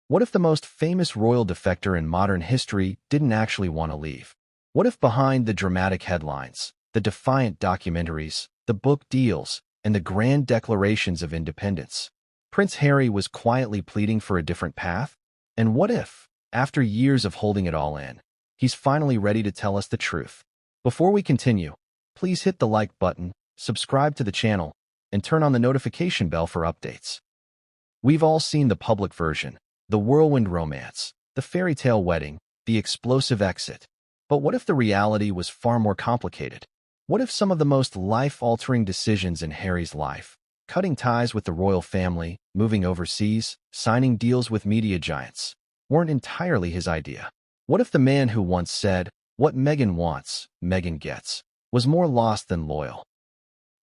What if the most famous royal defector in modern history didn't actually want to leave? What if behind the dramatic headlines, the defiant documentaries, the book deals, and the grand declarations of independence, Prince Harry was quietly pleading for a different path? And what if, after years of holding it all in, he's finally ready to tell us the truth? Before we continue, please hit the like button, subscribe to the channel, and turn on the notification bell for updates. We've all seen the public version, the whirlwind romance, the fairy tale wedding, the explosive exit. But what if the reality was far more complicated? What if some of the most life-altering decisions in Harry's life, cutting ties with the royal family, moving overseas, signing deals with media giants, weren't entirely his idea? What if the man who once said, "What Meghan wants, Meghan gets," was more lost than loyal?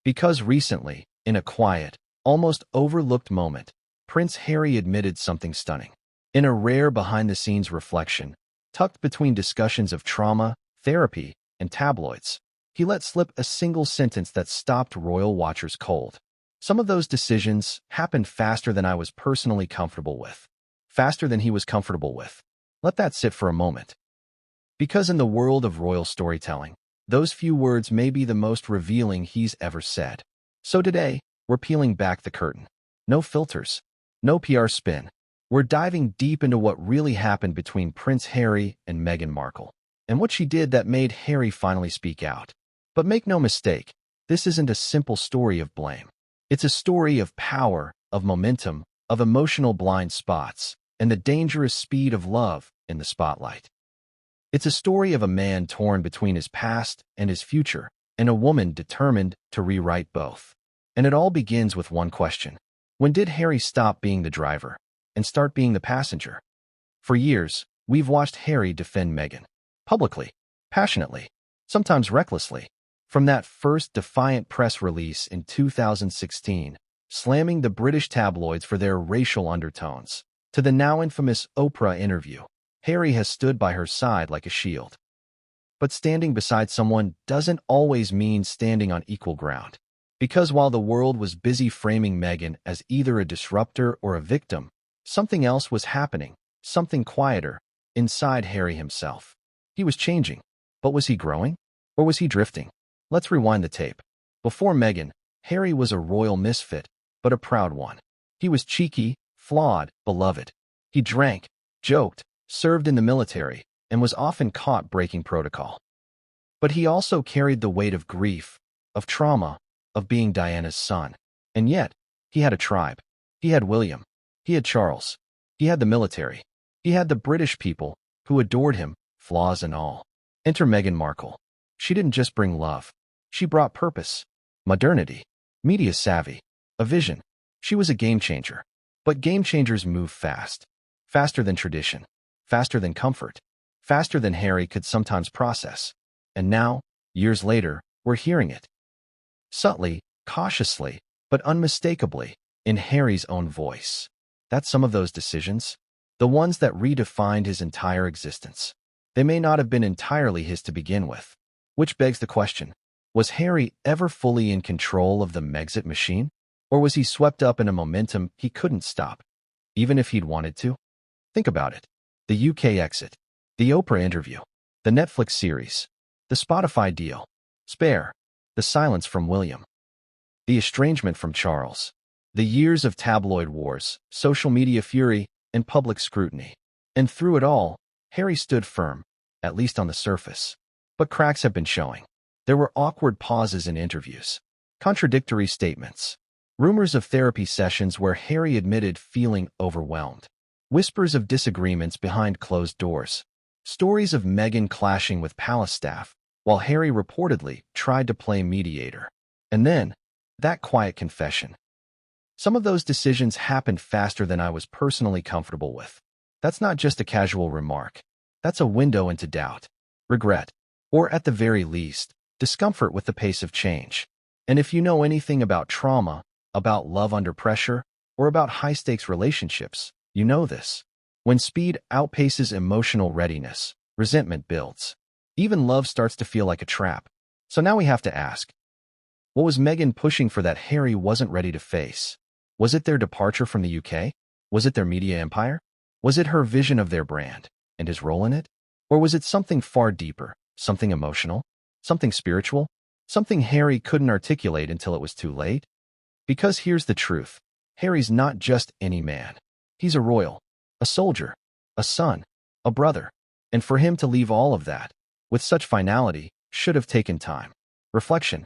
Because recently, in a quiet, almost overlooked moment, Prince Harry admitted something stunning. In a rare behind-the-scenes reflection, tucked between discussions of trauma, therapy, and tabloids, he let slip a single sentence that stopped royal watchers cold. Some of those decisions happened faster than I was personally comfortable with. Faster than he was comfortable with. Let that sit for a moment. Because in the world of royal storytelling, those few words may be the most revealing he's ever said. So today, we're peeling back the curtain. No filters. No PR spin. We're diving deep into what really happened between Prince Harry and Meghan Markle, and what she did that made Harry finally speak out. But make no mistake, this isn't a simple story of blame. It's a story of power, of momentum, of emotional blind spots, and the dangerous speed of love in the spotlight. It's a story of a man torn between his past and his future, and a woman determined to rewrite both. And it all begins with one question. When did Harry stop being the driver and start being the passenger? For years, we've watched Harry defend Meghan. Publicly, passionately, sometimes recklessly. From that first defiant press release in 2016, slamming the British tabloids for their racial undertones, to the now infamous Oprah interview, Harry has stood by her side like a shield. But standing beside someone doesn't always mean standing on equal ground. Because while the world was busy framing Meghan as either a disruptor or a victim, something else was happening, something quieter, inside Harry himself. He was changing, but was he growing? Or was he drifting? Let's rewind the tape. Before Meghan, Harry was a royal misfit, but a proud one. He was cheeky, flawed, beloved. He drank, joked, served in the military, and was often caught breaking protocol. But he also carried the weight of grief, of trauma, of being Diana's son. And yet, he had a tribe. He had William. He had Charles. He had the military. He had the British people, who adored him, flaws and all. Enter Meghan Markle. She didn't just bring love. She brought purpose, modernity, media savvy, a vision. She was a game changer. But game changers move fast. Faster than tradition. Faster than comfort. Faster than Harry could sometimes process. And now, years later, we're hearing it. Subtly, cautiously, but unmistakably, in Harry's own voice. That's some of those decisions. The ones that redefined his entire existence. They may not have been entirely his to begin with. Which begs the question, was Harry ever fully in control of the Megxit machine? Or was he swept up in a momentum he couldn't stop, even if he'd wanted to? Think about it. The UK exit, the Oprah interview, the Netflix series, the Spotify deal, Spare, the silence from William, the estrangement from Charles, the years of tabloid wars, social media fury, and public scrutiny. And through it all, Harry stood firm, at least on the surface. But cracks have been showing. There were awkward pauses in interviews, contradictory statements, rumors of therapy sessions where Harry admitted feeling overwhelmed, whispers of disagreements behind closed doors, stories of Meghan clashing with palace staff, while Harry reportedly tried to play mediator. And then, that quiet confession. Some of those decisions happened faster than I was personally comfortable with. That's not just a casual remark. That's a window into doubt, regret, or at the very least, discomfort with the pace of change. And if you know anything about trauma, about love under pressure, or about high-stakes relationships, you know this. When speed outpaces emotional readiness, resentment builds. Even love starts to feel like a trap. So now we have to ask, what was Meghan pushing for that Harry wasn't ready to face? Was it their departure from the UK? Was it their media empire? Was it her vision of their brand and his role in it? Or was it something far deeper, something emotional, something spiritual, something Harry couldn't articulate until it was too late? Because here's the truth. Harry's not just any man. He's a royal, a soldier, a son, a brother. And for him to leave all of that, with such finality, should have taken time, reflection,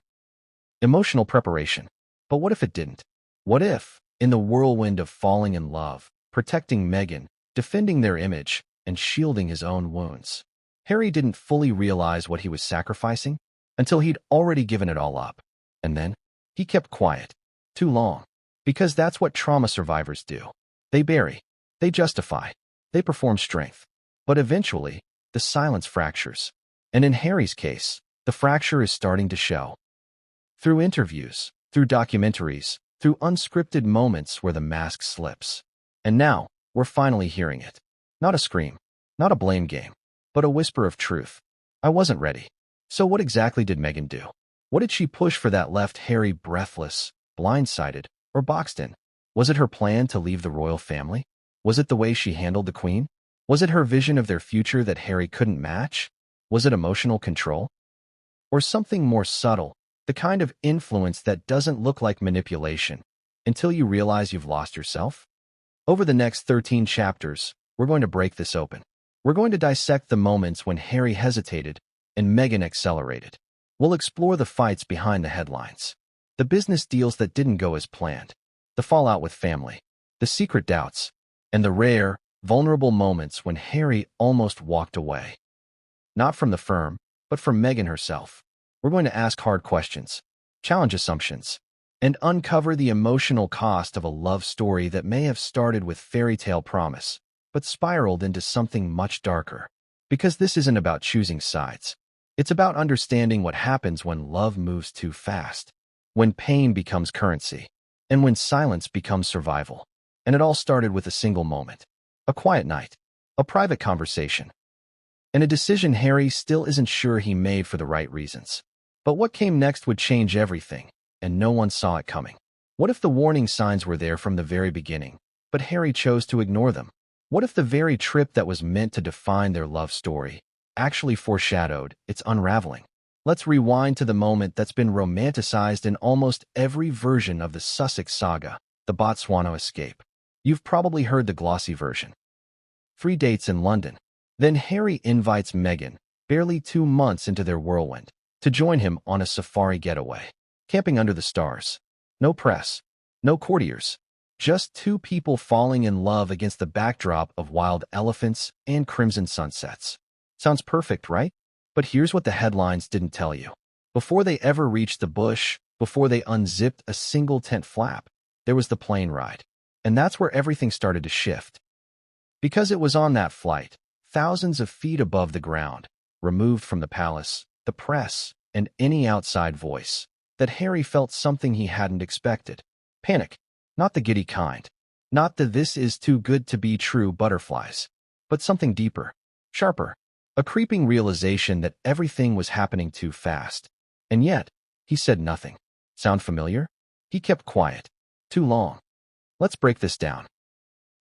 emotional preparation. But what if it didn't? What if, in the whirlwind of falling in love, protecting Meghan, defending their image, and shielding his own wounds, Harry didn't fully realize what he was sacrificing until he'd already given it all up? And then, he kept quiet. Too long. Because that's what trauma survivors do. They bury. They justify. They perform strength. But eventually, the silence fractures. And in Harry's case, the fracture is starting to show. Through interviews, through documentaries, through unscripted moments where the mask slips. And now, we're finally hearing it. Not a scream, not a blame game, but a whisper of truth. I wasn't ready. So what exactly did Meghan do? What did she push for that left Harry breathless, blindsided, or boxed in? Was it her plan to leave the royal family? Was it the way she handled the Queen? Was it her vision of their future that Harry couldn't match? Was it emotional control? Or something more subtle, the kind of influence that doesn't look like manipulation until you realize you've lost yourself? Over the next 13 chapters, we're going to break this open. We're going to dissect the moments when Harry hesitated and Meghan accelerated. We'll explore the fights behind the headlines, the business deals that didn't go as planned, the fallout with family, the secret doubts, and the rare, vulnerable moments when Harry almost walked away. Not from the firm, but from Meghan herself. We're going to ask hard questions, challenge assumptions, and uncover the emotional cost of a love story that may have started with fairy tale promise, but spiraled into something much darker. Because this isn't about choosing sides. It's about understanding what happens when love moves too fast, when pain becomes currency, and when silence becomes survival. And it all started with a single moment, a quiet night, a private conversation, and a decision Harry still isn't sure he made for the right reasons. But what came next would change everything, and no one saw it coming. What if the warning signs were there from the very beginning, but Harry chose to ignore them? What if the very trip that was meant to define their love story actually foreshadowed its unraveling? Let's rewind to the moment that's been romanticized in almost every version of the Sussex saga, the Botswana escape. You've probably heard the glossy version. 3 dates in London. Then Harry invites Meghan, barely 2 months into their whirlwind, to join him on a safari getaway. Camping under the stars. No press. No courtiers. Just 2 people falling in love against the backdrop of wild elephants and crimson sunsets. Sounds perfect, right? But here's what the headlines didn't tell you. Before they ever reached the bush, before they unzipped a single tent flap, there was the plane ride. And that's where everything started to shift. Because it was on that flight, thousands of feet above the ground, removed from the palace, the press, and any outside voice, that Harry felt something he hadn't expected. Panic. Not the giddy kind. Not the "this is too good to be true" butterflies. But something deeper, sharper. A creeping realization that everything was happening too fast. And yet, he said nothing. Sound familiar? He kept quiet. Too long. Let's break this down.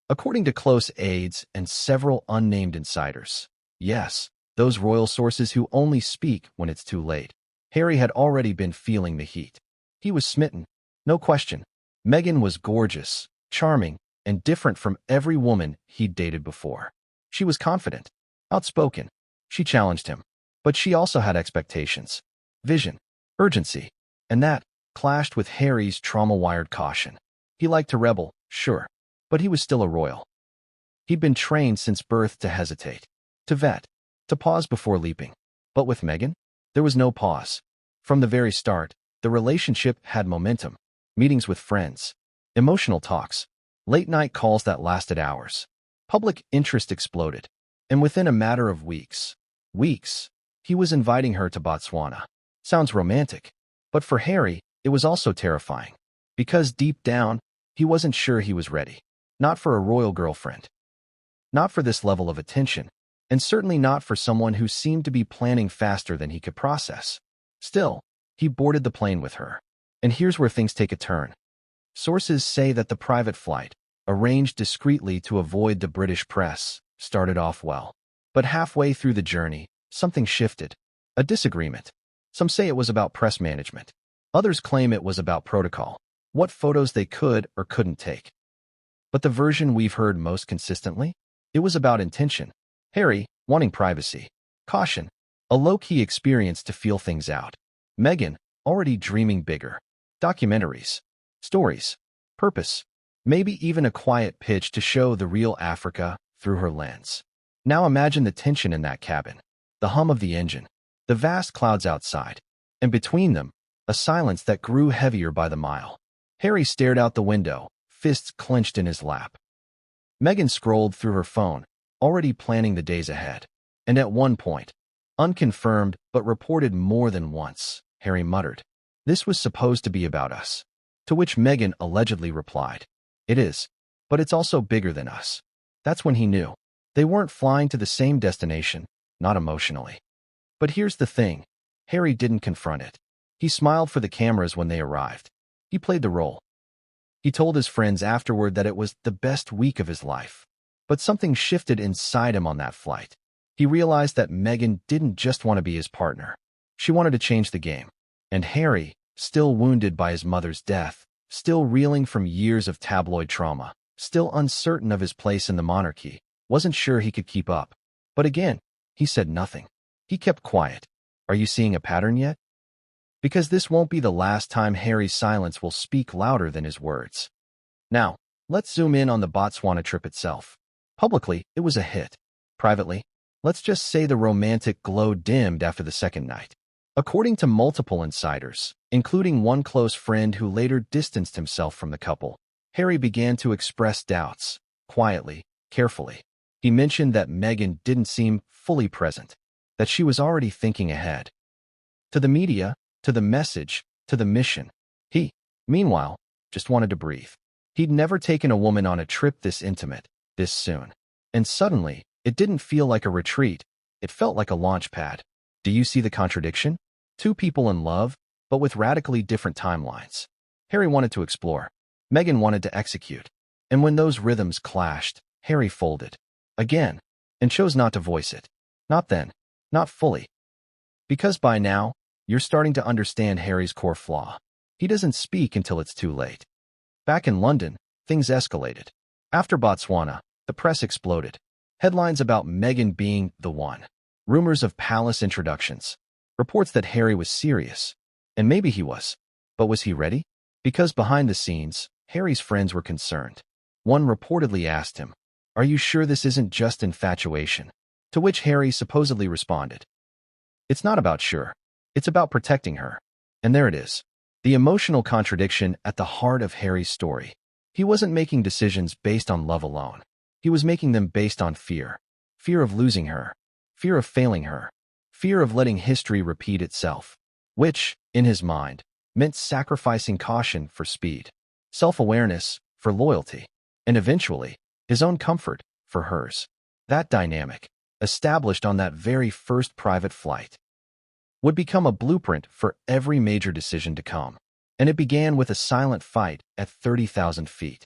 According to close aides and several unnamed insiders, yes, those royal sources who only speak when it's too late, Harry had already been feeling the heat. He was smitten, no question. Meghan was gorgeous, charming, and different from every woman he'd dated before. She was confident, outspoken. She challenged him. But she also had expectations, vision, urgency, and that clashed with Harry's trauma-wired caution. He liked to rebel, sure, but he was still a royal. He'd been trained since birth to hesitate, to vet, to pause before leaping. But with Meghan, there was no pause. From the very start, the relationship had momentum. Meetings with friends, emotional talks, late-night calls that lasted hours. Public interest exploded. And within a matter of weeks, he was inviting her to Botswana. Sounds romantic. But for Harry, it was also terrifying. Because deep down, he wasn't sure he was ready. Not for a royal girlfriend. Not for this level of attention. And certainly not for someone who seemed to be planning faster than he could process. Still, he boarded the plane with her. And here's where things take a turn. Sources say that the private flight, arranged discreetly to avoid the British press, started off well. But halfway through the journey, something shifted. A disagreement. Some say it was about press management. Others claim it was about protocol, what photos they could or couldn't take. But the version we've heard most consistently? It was about intention. Harry, wanting privacy. Caution. A low-key experience to feel things out. Meghan, already dreaming bigger. Documentaries. Stories. Purpose. Maybe even a quiet pitch to show the real Africa through her lens. Now imagine the tension in that cabin. The hum of the engine. The vast clouds outside. And between them, a silence that grew heavier by the mile. Harry stared out the window, fists clenched in his lap. Meghan scrolled through her phone, already planning the days ahead. And at one point, unconfirmed but reported more than once, Harry muttered, "This was supposed to be about us." To which Meghan allegedly replied, "It is, but it's also bigger than us." That's when he knew. They weren't flying to the same destination, not emotionally. But here's the thing. Harry didn't confront it. He smiled for the cameras when they arrived. He played the role. He told his friends afterward that it was the best week of his life. But something shifted inside him on that flight. He realized that Meghan didn't just want to be his partner. She wanted to change the game. And Harry, still wounded by his mother's death, still reeling from years of tabloid trauma, still uncertain of his place in the monarchy, wasn't sure he could keep up. But again, he said nothing. He kept quiet. Are you seeing a pattern yet? Because this won't be the last time Harry's silence will speak louder than his words. Now, let's zoom in on the Botswana trip itself. Publicly, it was a hit. Privately, let's just say the romantic glow dimmed after the second night. According to multiple insiders, including one close friend who later distanced himself from the couple, Harry began to express doubts, quietly, carefully. He mentioned that Meghan didn't seem fully present, that she was already thinking ahead. To the media, to the message, to the mission. He, meanwhile, just wanted to breathe. He'd never taken a woman on a trip this intimate, this soon. And suddenly, it didn't feel like a retreat. It felt like a launch pad. Do you see the contradiction? Two people in love, but with radically different timelines. Harry wanted to explore. Meghan wanted to execute. And when those rhythms clashed, Harry folded. Again. And chose not to voice it. Not then. Not fully. Because by now, you're starting to understand Harry's core flaw. He doesn't speak until it's too late. Back in London, things escalated. After Botswana, the press exploded. Headlines about Meghan being the one. Rumors of palace introductions. Reports that Harry was serious. And maybe he was. But was he ready? Because behind the scenes, Harry's friends were concerned. One reportedly asked him, "Are you sure this isn't just infatuation?" To which Harry supposedly responded, "It's not about sure. It's about protecting her." And there it is. The emotional contradiction at the heart of Harry's story. He wasn't making decisions based on love alone. He was making them based on fear. Fear of losing her. Fear of failing her. Fear of letting history repeat itself. Which, in his mind, meant sacrificing caution for speed. Self-awareness for loyalty. And eventually, his own comfort for hers. That dynamic, established on that very first private flight, would become a blueprint for every major decision to come. And it began with a silent fight at 30,000 feet.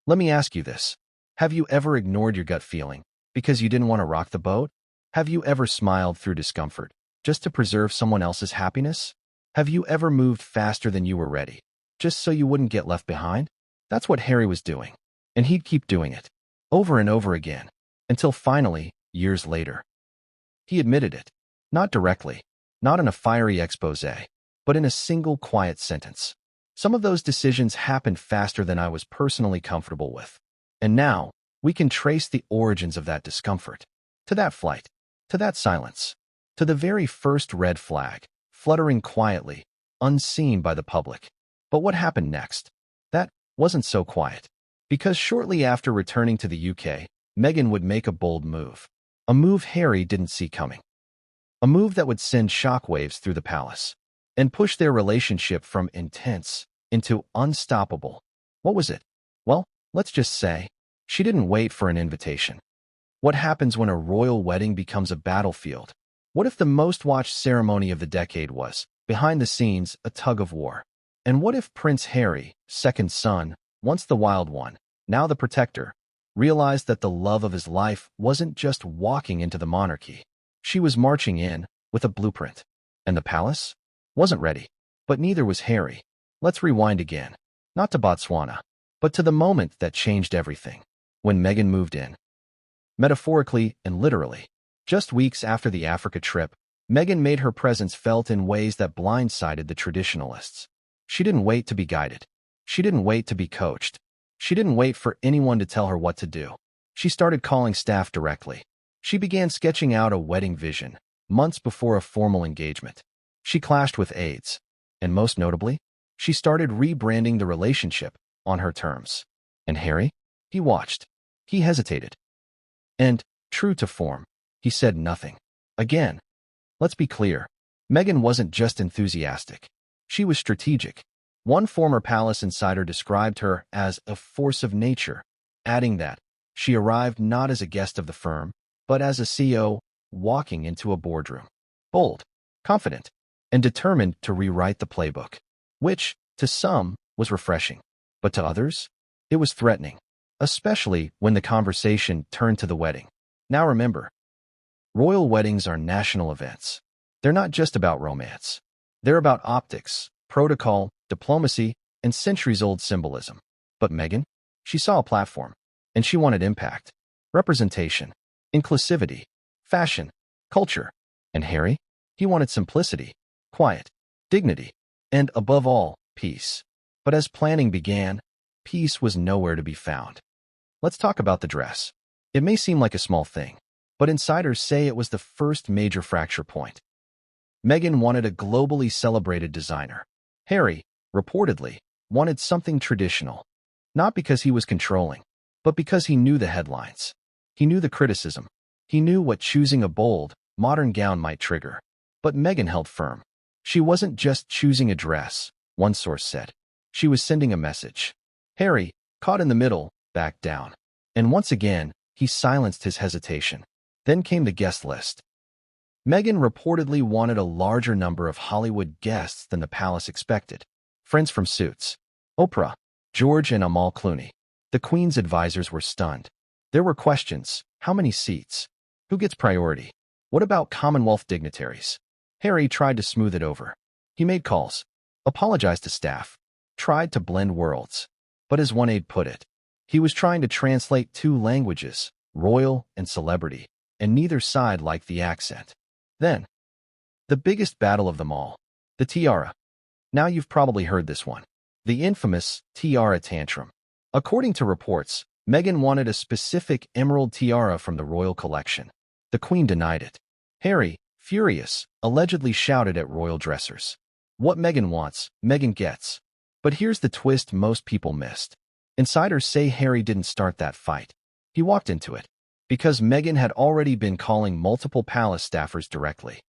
Let me ask you this. Have you ever ignored your gut feeling because you didn't want to rock the boat? Have you ever smiled through discomfort just to preserve someone else's happiness? Have you ever moved faster than you were ready just so you wouldn't get left behind? That's what Harry was doing. And he'd keep doing it over and over again until finally, years later, he admitted it. Not directly. Not in a fiery expose, but in a single quiet sentence. Some of those decisions happened faster than I was personally comfortable with. And now, we can trace the origins of that discomfort. To that flight. To that silence. To the very first red flag, fluttering quietly, unseen by the public. But what happened next? That wasn't so quiet. Because shortly after returning to the UK, Meghan would make a bold move. A move Harry didn't see coming. A move that would send shockwaves through the palace and push their relationship from intense into unstoppable. What was it? Well, let's just say, she didn't wait for an invitation. What happens when a royal wedding becomes a battlefield? What if the most watched ceremony of the decade was, behind the scenes, a tug of war? And what if Prince Harry, second son, once the wild one, now the protector, realized that the love of his life wasn't just walking into the monarchy. She was marching in with a blueprint. And the palace wasn't ready. But neither was Harry. Let's rewind again. Not to Botswana, but to the moment that changed everything. When Meghan moved in. Metaphorically and literally. Just weeks after the Africa trip, Meghan made her presence felt in ways that blindsided the traditionalists. She didn't wait to be guided. She didn't wait to be coached. She didn't wait for anyone to tell her what to do. She started calling staff directly. She began sketching out a wedding vision, months before a formal engagement. She clashed with aides. And most notably, she started rebranding the relationship on her terms. And Harry? He watched. He hesitated. And, true to form, he said nothing. Again. Let's be clear. Meghan wasn't just enthusiastic. She was strategic. One former palace insider described her as a force of nature, adding that she arrived not as a guest of the firm, but as a CEO walking into a boardroom. Bold, confident, and determined to rewrite the playbook, which, to some, was refreshing. But to others, it was threatening, especially when the conversation turned to the wedding. Now remember, royal weddings are national events. They're not just about romance. They're about optics, protocol, diplomacy, and centuries-old symbolism. But Meghan? She saw a platform, and she wanted impact, representation, inclusivity, fashion, culture. And Harry? He wanted simplicity, quiet, dignity, and, above all, peace. But as planning began, peace was nowhere to be found. Let's talk about the dress. It may seem like a small thing, but insiders say it was the first major fracture point. Meghan wanted a globally celebrated designer. Harry, reportedly, wanted something traditional, not because he was controlling, but because he knew the headlines. He knew the criticism. He knew what choosing a bold, modern gown might trigger. But Meghan held firm. She wasn't just choosing a dress, one source said. She was sending a message. Harry, caught in the middle, backed down. And once again, he silenced his hesitation. Then came the guest list. Meghan reportedly wanted a larger number of Hollywood guests than the palace expected. Friends from Suits, Oprah, George and Amal Clooney. The Queen's advisors were stunned. There were questions. How many seats? Who gets priority? What about Commonwealth dignitaries? Harry tried to smooth it over. He made calls, apologized to staff, tried to blend worlds. But as one aide put it, he was trying to translate two languages, royal and celebrity, and neither side liked the accent. Then, the biggest battle of them all, the tiara. Now you've probably heard this one. The infamous tiara tantrum. According to reports, Meghan wanted a specific emerald tiara from the royal collection. The Queen denied it. Harry, furious, allegedly shouted at royal dressers. What Meghan wants, Meghan gets. But here's the twist most people missed. Insiders say Harry didn't start that fight. He walked into it. Because Meghan had already been calling multiple palace staffers directly,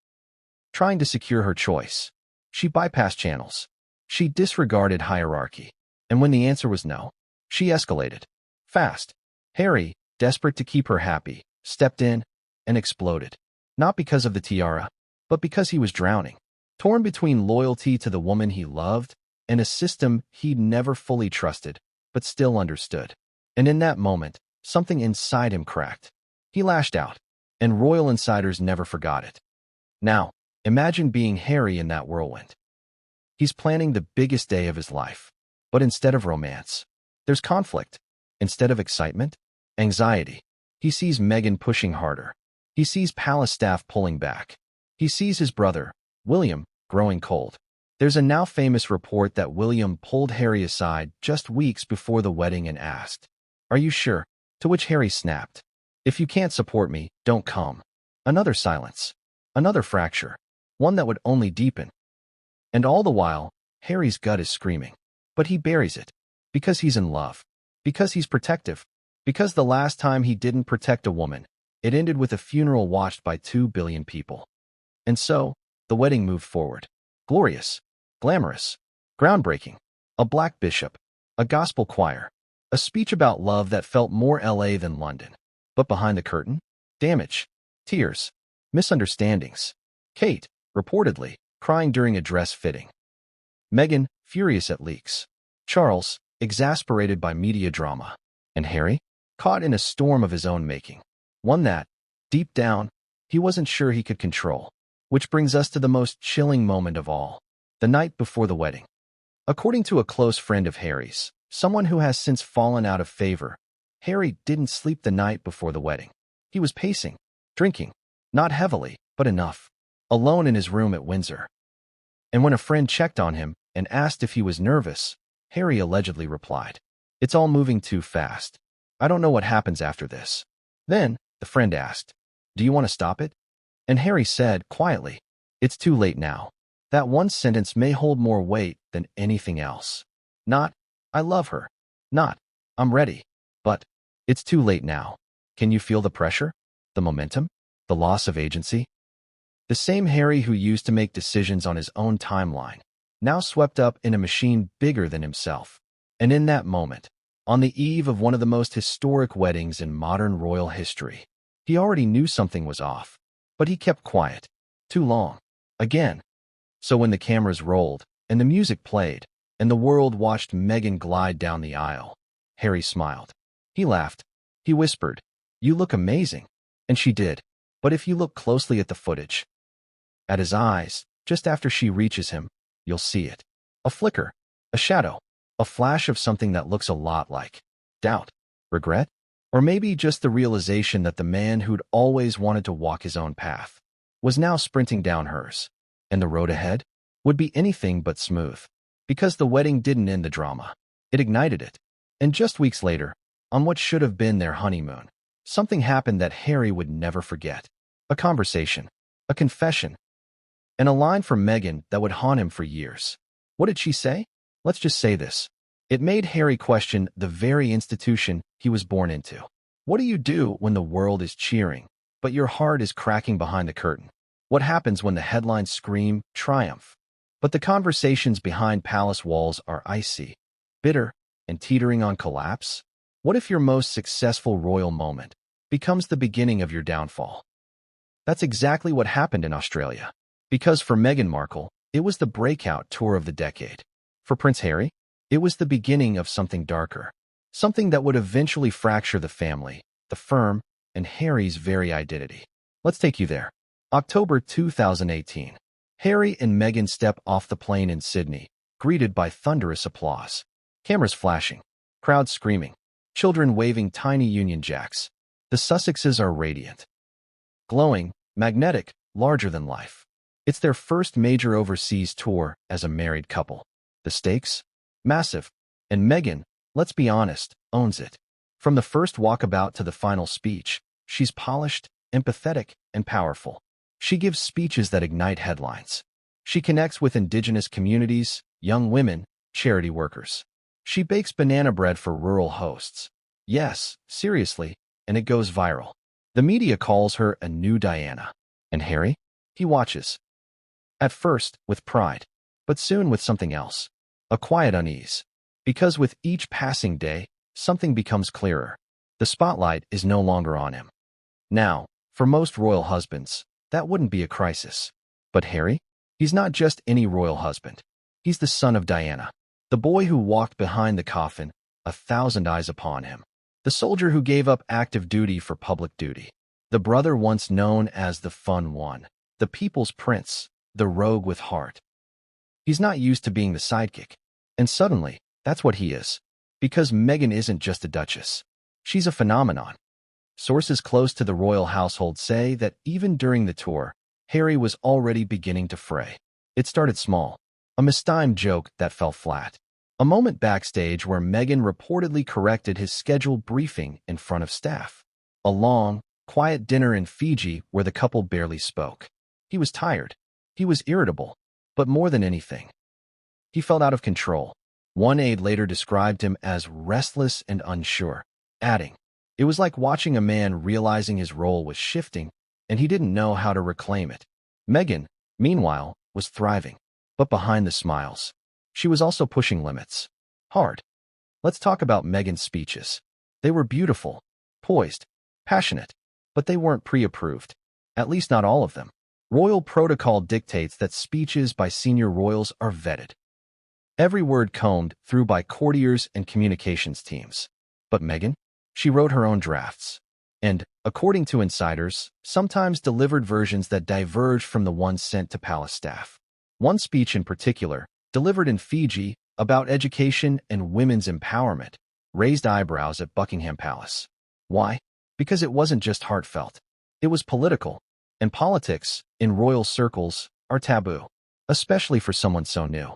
trying to secure her choice. She bypassed channels. She disregarded hierarchy. And when the answer was no, she escalated. Fast. Harry, desperate to keep her happy, stepped in and exploded. Not because of the tiara, but because he was drowning. Torn between loyalty to the woman he loved and a system he'd never fully trusted, but still understood. And in that moment, something inside him cracked. He lashed out, and royal insiders never forgot it. Now, imagine being Harry in that whirlwind. He's planning the biggest day of his life. But instead of romance, there's conflict. Instead of excitement, anxiety. He sees Meghan pushing harder. He sees palace staff pulling back. He sees his brother, William, growing cold. There's a now famous report that William pulled Harry aside just weeks before the wedding and asked, "Are you sure?" To which Harry snapped, "If you can't support me, don't come." Another silence. Another fracture. One that would only deepen. And all the while, Harry's gut is screaming. But he buries it. Because he's in love. Because he's protective. Because the last time he didn't protect a woman, it ended with a funeral watched by 2 billion people. And so, the wedding moved forward. Glorious. Glamorous. Groundbreaking. A black bishop. A gospel choir. A speech about love that felt more LA than London. But behind the curtain? Damage. Tears. Misunderstandings. Kate, reportedly, crying during a dress fitting. Meghan, furious at leaks. Charles, exasperated by media drama. And Harry? Caught in a storm of his own making. One that, deep down, he wasn't sure he could control. Which brings us to the most chilling moment of all. The night before the wedding. According to a close friend of Harry's, someone who has since fallen out of favor, Harry didn't sleep the night before the wedding. He was pacing, drinking, not heavily, but enough, alone in his room at Windsor. And when a friend checked on him and asked if he was nervous, Harry allegedly replied, "It's all moving too fast. I don't know what happens after this." Then, the friend asked, "Do you want to stop it?" And Harry said, quietly, "It's too late now." That one sentence may hold more weight than anything else. Not, "I love her." Not, "I'm ready." But, "It's too late now." Can you feel the pressure? The momentum? The loss of agency? The same Harry who used to make decisions on his own timeline, now swept up in a machine bigger than himself. And in that moment, on the eve of one of the most historic weddings in modern royal history, he already knew something was off. But he kept quiet. Too long. Again. So when the cameras rolled, and the music played, and the world watched Meghan glide down the aisle, Harry smiled. He laughed. He whispered, "You look amazing." And she did. But if you look closely at the footage, at his eyes, just after she reaches him, you'll see it. A flicker, a shadow, a flash of something that looks a lot like doubt, regret, or maybe just the realization that the man who'd always wanted to walk his own path was now sprinting down hers. And the road ahead would be anything but smooth. Because the wedding didn't end the drama. It ignited it. And just weeks later, on what should have been their honeymoon, something happened that Harry would never forget. A conversation, a confession, and a line from Meghan that would haunt him for years. What did she say? Let's just say this. It made Harry question the very institution he was born into. What do you do when the world is cheering, but your heart is cracking behind the curtain? What happens when the headlines scream triumph, but the conversations behind palace walls are icy, bitter, and teetering on collapse? What if your most successful royal moment becomes the beginning of your downfall? That's exactly what happened in Australia. Because for Meghan Markle, it was the breakout tour of the decade. For Prince Harry, it was the beginning of something darker. Something that would eventually fracture the family, the firm, and Harry's very identity. Let's take you there. October 2018. Harry and Meghan step off the plane in Sydney, greeted by thunderous applause. Cameras flashing, crowds screaming, children waving tiny Union Jacks. The Sussexes are radiant, glowing, magnetic, larger than life. It's their first major overseas tour as a married couple. The stakes? Massive. And Meghan, let's be honest, owns it. From the first walkabout to the final speech, she's polished, empathetic, and powerful. She gives speeches that ignite headlines. She connects with indigenous communities, young women, charity workers. She bakes banana bread for rural hosts. Yes, seriously, and it goes viral. The media calls her a new Diana. And Harry? He watches. At first, with pride, but soon with something else. A quiet unease. Because with each passing day, something becomes clearer. The spotlight is no longer on him. Now, for most royal husbands, that wouldn't be a crisis. But Harry? He's not just any royal husband. He's the son of Diana. The boy who walked behind the coffin, 1,000 eyes upon him. The soldier who gave up active duty for public duty. The brother once known as the fun one. The people's prince. The rogue with heart. He's not used to being the sidekick. And suddenly, that's what he is. Because Meghan isn't just a duchess. She's a phenomenon. Sources close to the royal household say that even during the tour, Harry was already beginning to fray. It started small. A mistimed joke that fell flat. A moment backstage where Meghan reportedly corrected his scheduled briefing in front of staff. A long, quiet dinner in Fiji where the couple barely spoke. He was tired. He was irritable. But more than anything, he felt out of control. One aide later described him as restless and unsure, adding, "It was like watching a man realizing his role was shifting, and he didn't know how to reclaim it." Meghan, meanwhile, was thriving. But behind the smiles, she was also pushing limits. Hard. Let's talk about Meghan's speeches. They were beautiful, poised, passionate, but they weren't pre-approved. At least not all of them. Royal protocol dictates that speeches by senior royals are vetted. Every word combed through by courtiers and communications teams. But Meghan? She wrote her own drafts. And, according to insiders, sometimes delivered versions that diverged from the ones sent to palace staff. One speech in particular, delivered in Fiji, about education and women's empowerment, raised eyebrows at Buckingham Palace. Why? Because it wasn't just heartfelt. It was political. And politics, in royal circles, are taboo. Especially for someone so new.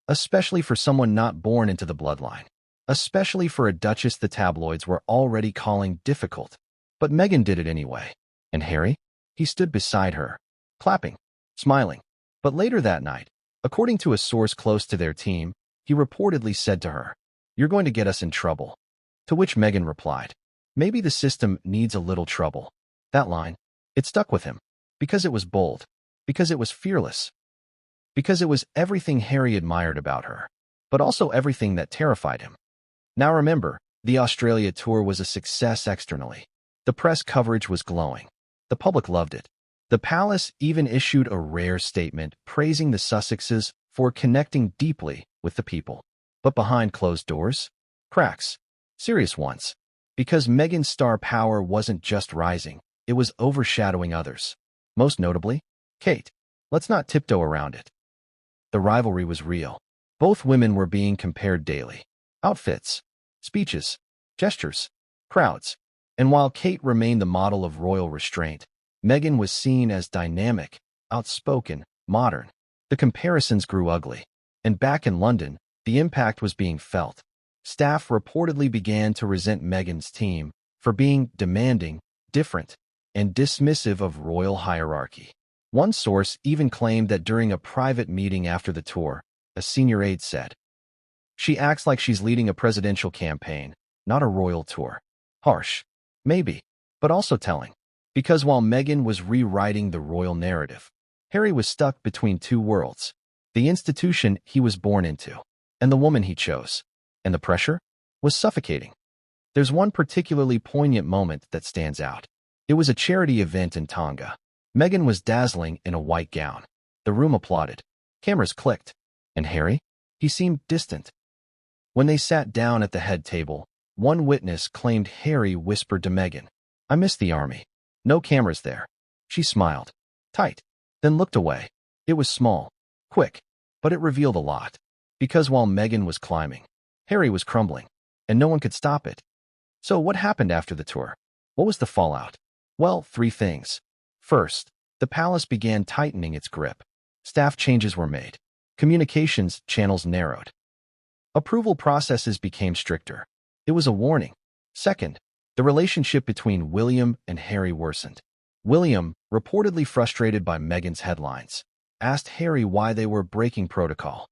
Especially for someone not born into the bloodline. Especially for a duchess the tabloids were already calling difficult. But Meghan did it anyway. And Harry? He stood beside her, clapping, smiling. But later that night, according to a source close to their team, he reportedly said to her, "You're going to get us in trouble." To which Meghan replied, "Maybe the system needs a little trouble." That line, it stuck with him. Because it was bold. Because it was fearless. Because it was everything Harry admired about her. But also everything that terrified him. Now remember, the Australia tour was a success externally. The press coverage was glowing. The public loved it. The palace even issued a rare statement praising the Sussexes for connecting deeply with the people. But behind closed doors, cracks, serious ones. Because Meghan's star power wasn't just rising, it was overshadowing others. Most notably, Kate. Let's not tiptoe around it. The rivalry was real. Both women were being compared daily. Outfits, speeches, gestures, crowds. And while Kate remained the model of royal restraint, Meghan was seen as dynamic, outspoken, modern. The comparisons grew ugly. And back in London, the impact was being felt. Staff reportedly began to resent Meghan's team for being demanding, different, and dismissive of royal hierarchy. One source even claimed that during a private meeting after the tour, a senior aide said, "She acts like she's leading a presidential campaign, not a royal tour." Harsh. Maybe. But also telling. Because while Meghan was rewriting the royal narrative, Harry was stuck between two worlds. The institution he was born into, and the woman he chose. And the pressure was suffocating. There's one particularly poignant moment that stands out. It was a charity event in Tonga. Meghan was dazzling in a white gown. The room applauded. Cameras clicked. And Harry? He seemed distant. When they sat down at the head table, one witness claimed Harry whispered to Meghan, "I miss the army." No cameras there. She smiled. Tight. Then looked away. It was small. Quick. But it revealed a lot. Because while Meghan was climbing, Harry was crumbling. And no one could stop it. So what happened after the tour? What was the fallout? Well, three things. First, the palace began tightening its grip. Staff changes were made. Communications channels narrowed. Approval processes became stricter. It was a warning. Second, the relationship between William and Harry worsened. William, reportedly frustrated by Meghan's headlines, asked Harry why they were breaking protocol.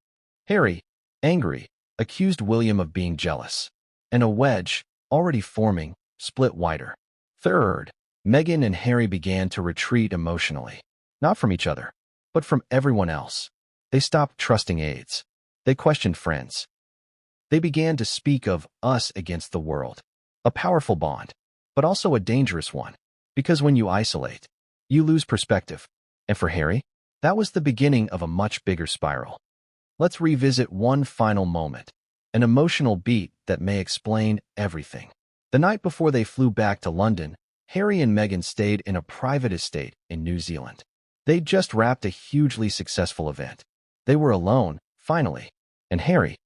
Harry, angry, accused William of being jealous. And a wedge, already forming, split wider. Third, Meghan and Harry began to retreat emotionally. Not from each other, but from everyone else. They stopped trusting aides. They questioned friends. They began to speak of us against the world. A powerful bond, but also a dangerous one. Because when you isolate, you lose perspective. And for Harry, that was the beginning of a much bigger spiral. Let's revisit one final moment. An emotional beat that may explain everything. The night before they flew back to London, Harry and Meghan stayed in a private estate in New Zealand. They'd just wrapped a hugely successful event. They were alone, finally. And Harry,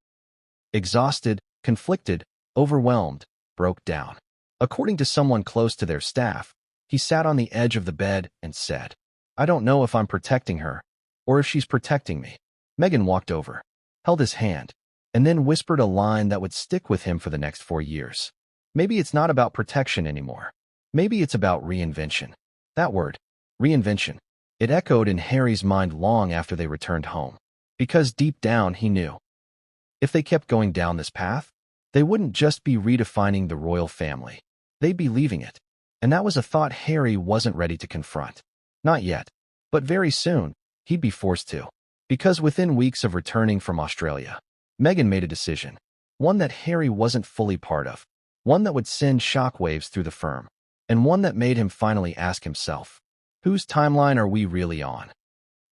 exhausted, conflicted, overwhelmed, broke down. According to someone close to their staff, he sat on the edge of the bed and said, "I don't know if I'm protecting her, or if she's protecting me." Meghan walked over, held his hand, and then whispered a line that would stick with him for the next 4 years. Maybe it's not about protection anymore. Maybe it's about reinvention. That word, reinvention, it echoed in Harry's mind long after they returned home. Because deep down he knew, if they kept going down this path, they wouldn't just be redefining the royal family. They'd be leaving it. And that was a thought Harry wasn't ready to confront. Not yet. But very soon, he'd be forced to. Because within weeks of returning from Australia, Meghan made a decision. One that Harry wasn't fully part of. One that would send shockwaves through the firm. And one that made him finally ask himself, whose timeline are we really on?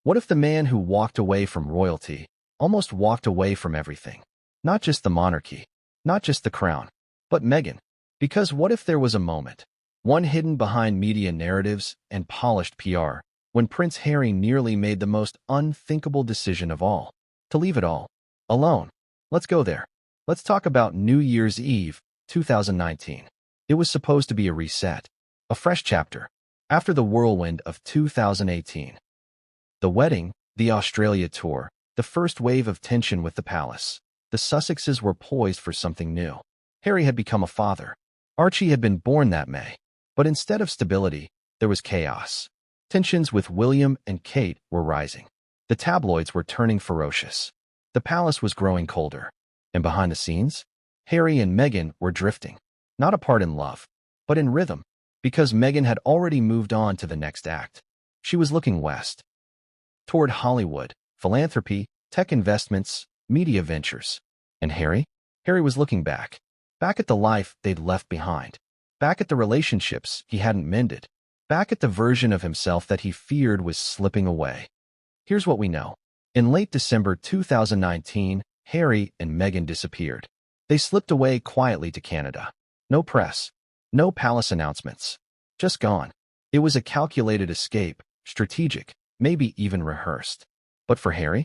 What if the man who walked away from royalty almost walked away from everything? Not just the monarchy, not just the crown, but Meghan. Because what if there was a moment, one hidden behind media narratives and polished PR, when Prince Harry nearly made the most unthinkable decision of all, to leave it all alone? Let's go there. Let's talk about New Year's Eve, 2019. It was supposed to be a reset, a fresh chapter, after the whirlwind of 2018. The wedding, the Australia tour, the first wave of tension with the palace. The Sussexes were poised for something new. Harry had become a father. Archie had been born that May. But instead of stability, there was chaos. Tensions with William and Kate were rising. The tabloids were turning ferocious. The palace was growing colder. And behind the scenes, Harry and Meghan were drifting. Not apart in love, but in rhythm, because Meghan had already moved on to the next act. She was looking west, toward Hollywood, philanthropy, tech investments, media ventures. And Harry? Harry was looking back at the life they'd left behind, back at the relationships he hadn't mended, back at the version of himself that he feared was slipping away. Here's what we know. In late December 2019, Harry and Meghan disappeared. They slipped away quietly to Canada. No press, no palace announcements. Just gone. It was a calculated escape, strategic, maybe even rehearsed. But for Harry,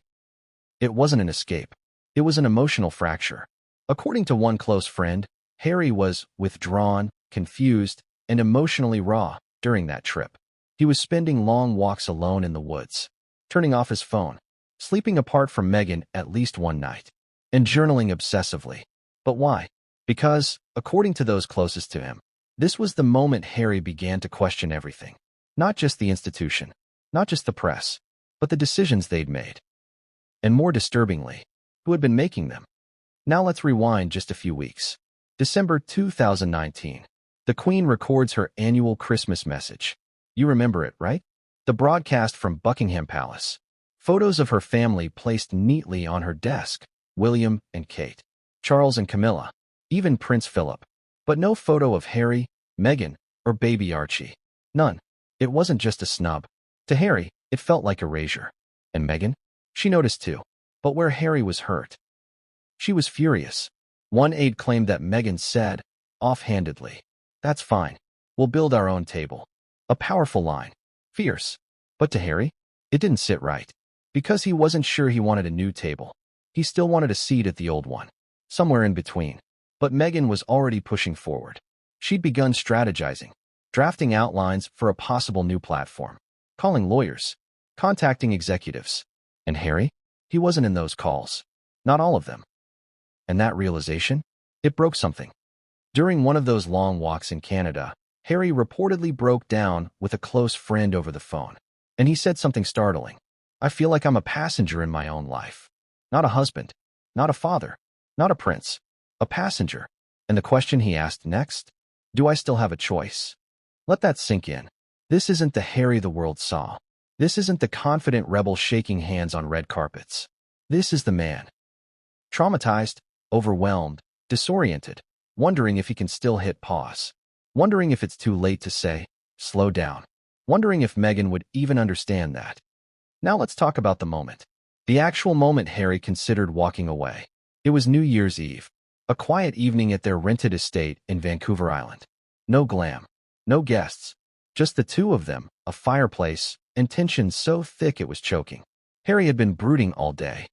it wasn't an escape. It was an emotional fracture. According to one close friend, Harry was withdrawn, confused, and emotionally raw during that trip. He was spending long walks alone in the woods, turning off his phone, sleeping apart from Meghan at least one night, and journaling obsessively. But why? Because, according to those closest to him, this was the moment Harry began to question everything. Not just the institution, not just the press, but the decisions they'd made. And more disturbingly, who had been making them. Now let's rewind just a few weeks. December 2019. The Queen records her annual Christmas message. You remember it, right? The broadcast from Buckingham Palace. Photos of her family placed neatly on her desk. William and Kate, Charles and Camilla, even Prince Philip. But no photo of Harry, Meghan, or baby Archie. None. It wasn't just a snub. To Harry, it felt like erasure. And Meghan? She noticed too. But where Harry was hurt, she was furious. One aide claimed that Meghan said, offhandedly, "That's fine. We'll build our own table." A powerful line. Fierce. But to Harry, it didn't sit right. Because he wasn't sure he wanted a new table. He still wanted a seat at the old one. Somewhere in between. But Meghan was already pushing forward. She'd begun strategizing, drafting outlines for a possible new platform, calling lawyers, contacting executives. And Harry? He wasn't in those calls. Not all of them. And that realization? It broke something. During one of those long walks in Canada, Harry reportedly broke down with a close friend over the phone. And he said something startling. "I feel like I'm a passenger in my own life. Not a husband, not a father, not a prince, a passenger." And the question he asked next? Do I still have a choice? Let that sink in. This isn't the Harry the world saw. This isn't the confident rebel shaking hands on red carpets. This is the man. Traumatized, overwhelmed, disoriented, wondering if he can still hit pause. Wondering if it's too late to say, slow down. Wondering if Meghan would even understand that. Now let's talk about the moment. The actual moment Harry considered walking away. It was New Year's Eve. A quiet evening at their rented estate in Vancouver Island. No glam. No guests. Just the two of them, a fireplace, and tension so thick it was choking. Harry had been brooding all day.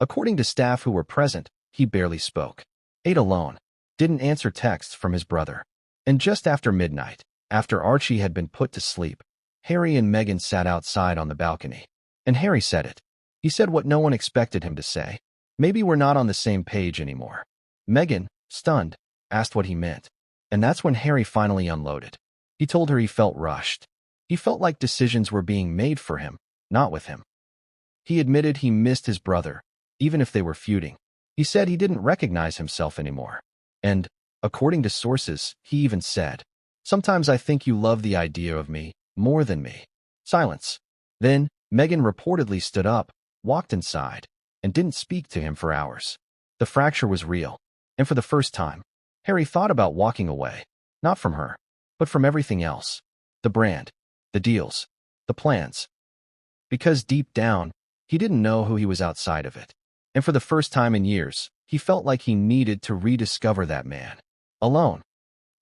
According to staff who were present, he barely spoke. Ate alone. Didn't answer texts from his brother. And just after midnight, after Archie had been put to sleep, Harry and Meghan sat outside on the balcony. And Harry said it. He said what no one expected him to say. "Maybe we're not on the same page anymore." Meghan, stunned, asked what he meant. And that's when Harry finally unloaded. He told her he felt rushed. He felt like decisions were being made for him, not with him. He admitted he missed his brother, even if they were feuding. He said he didn't recognize himself anymore. And, according to sources, he even said, "Sometimes I think you love the idea of me more than me." Silence. Then, Meghan reportedly stood up, walked inside, and didn't speak to him for hours. The fracture was real. And for the first time, Harry thought about walking away. Not from her, but from everything else. The brand, the deals, the plans. Because deep down, he didn't know who he was outside of it. And for the first time in years, he felt like he needed to rediscover that man. Alone.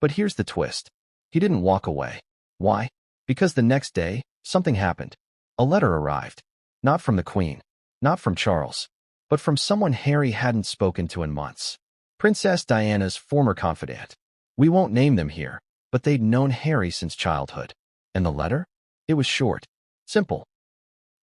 But here's the twist. He didn't walk away. Why? Because the next day, something happened. A letter arrived. Not from the Queen, not from Charles, but from someone Harry hadn't spoken to in months. Princess Diana's former confidant. We won't name them here, but they'd known Harry since childhood. And the letter? It was short, simple,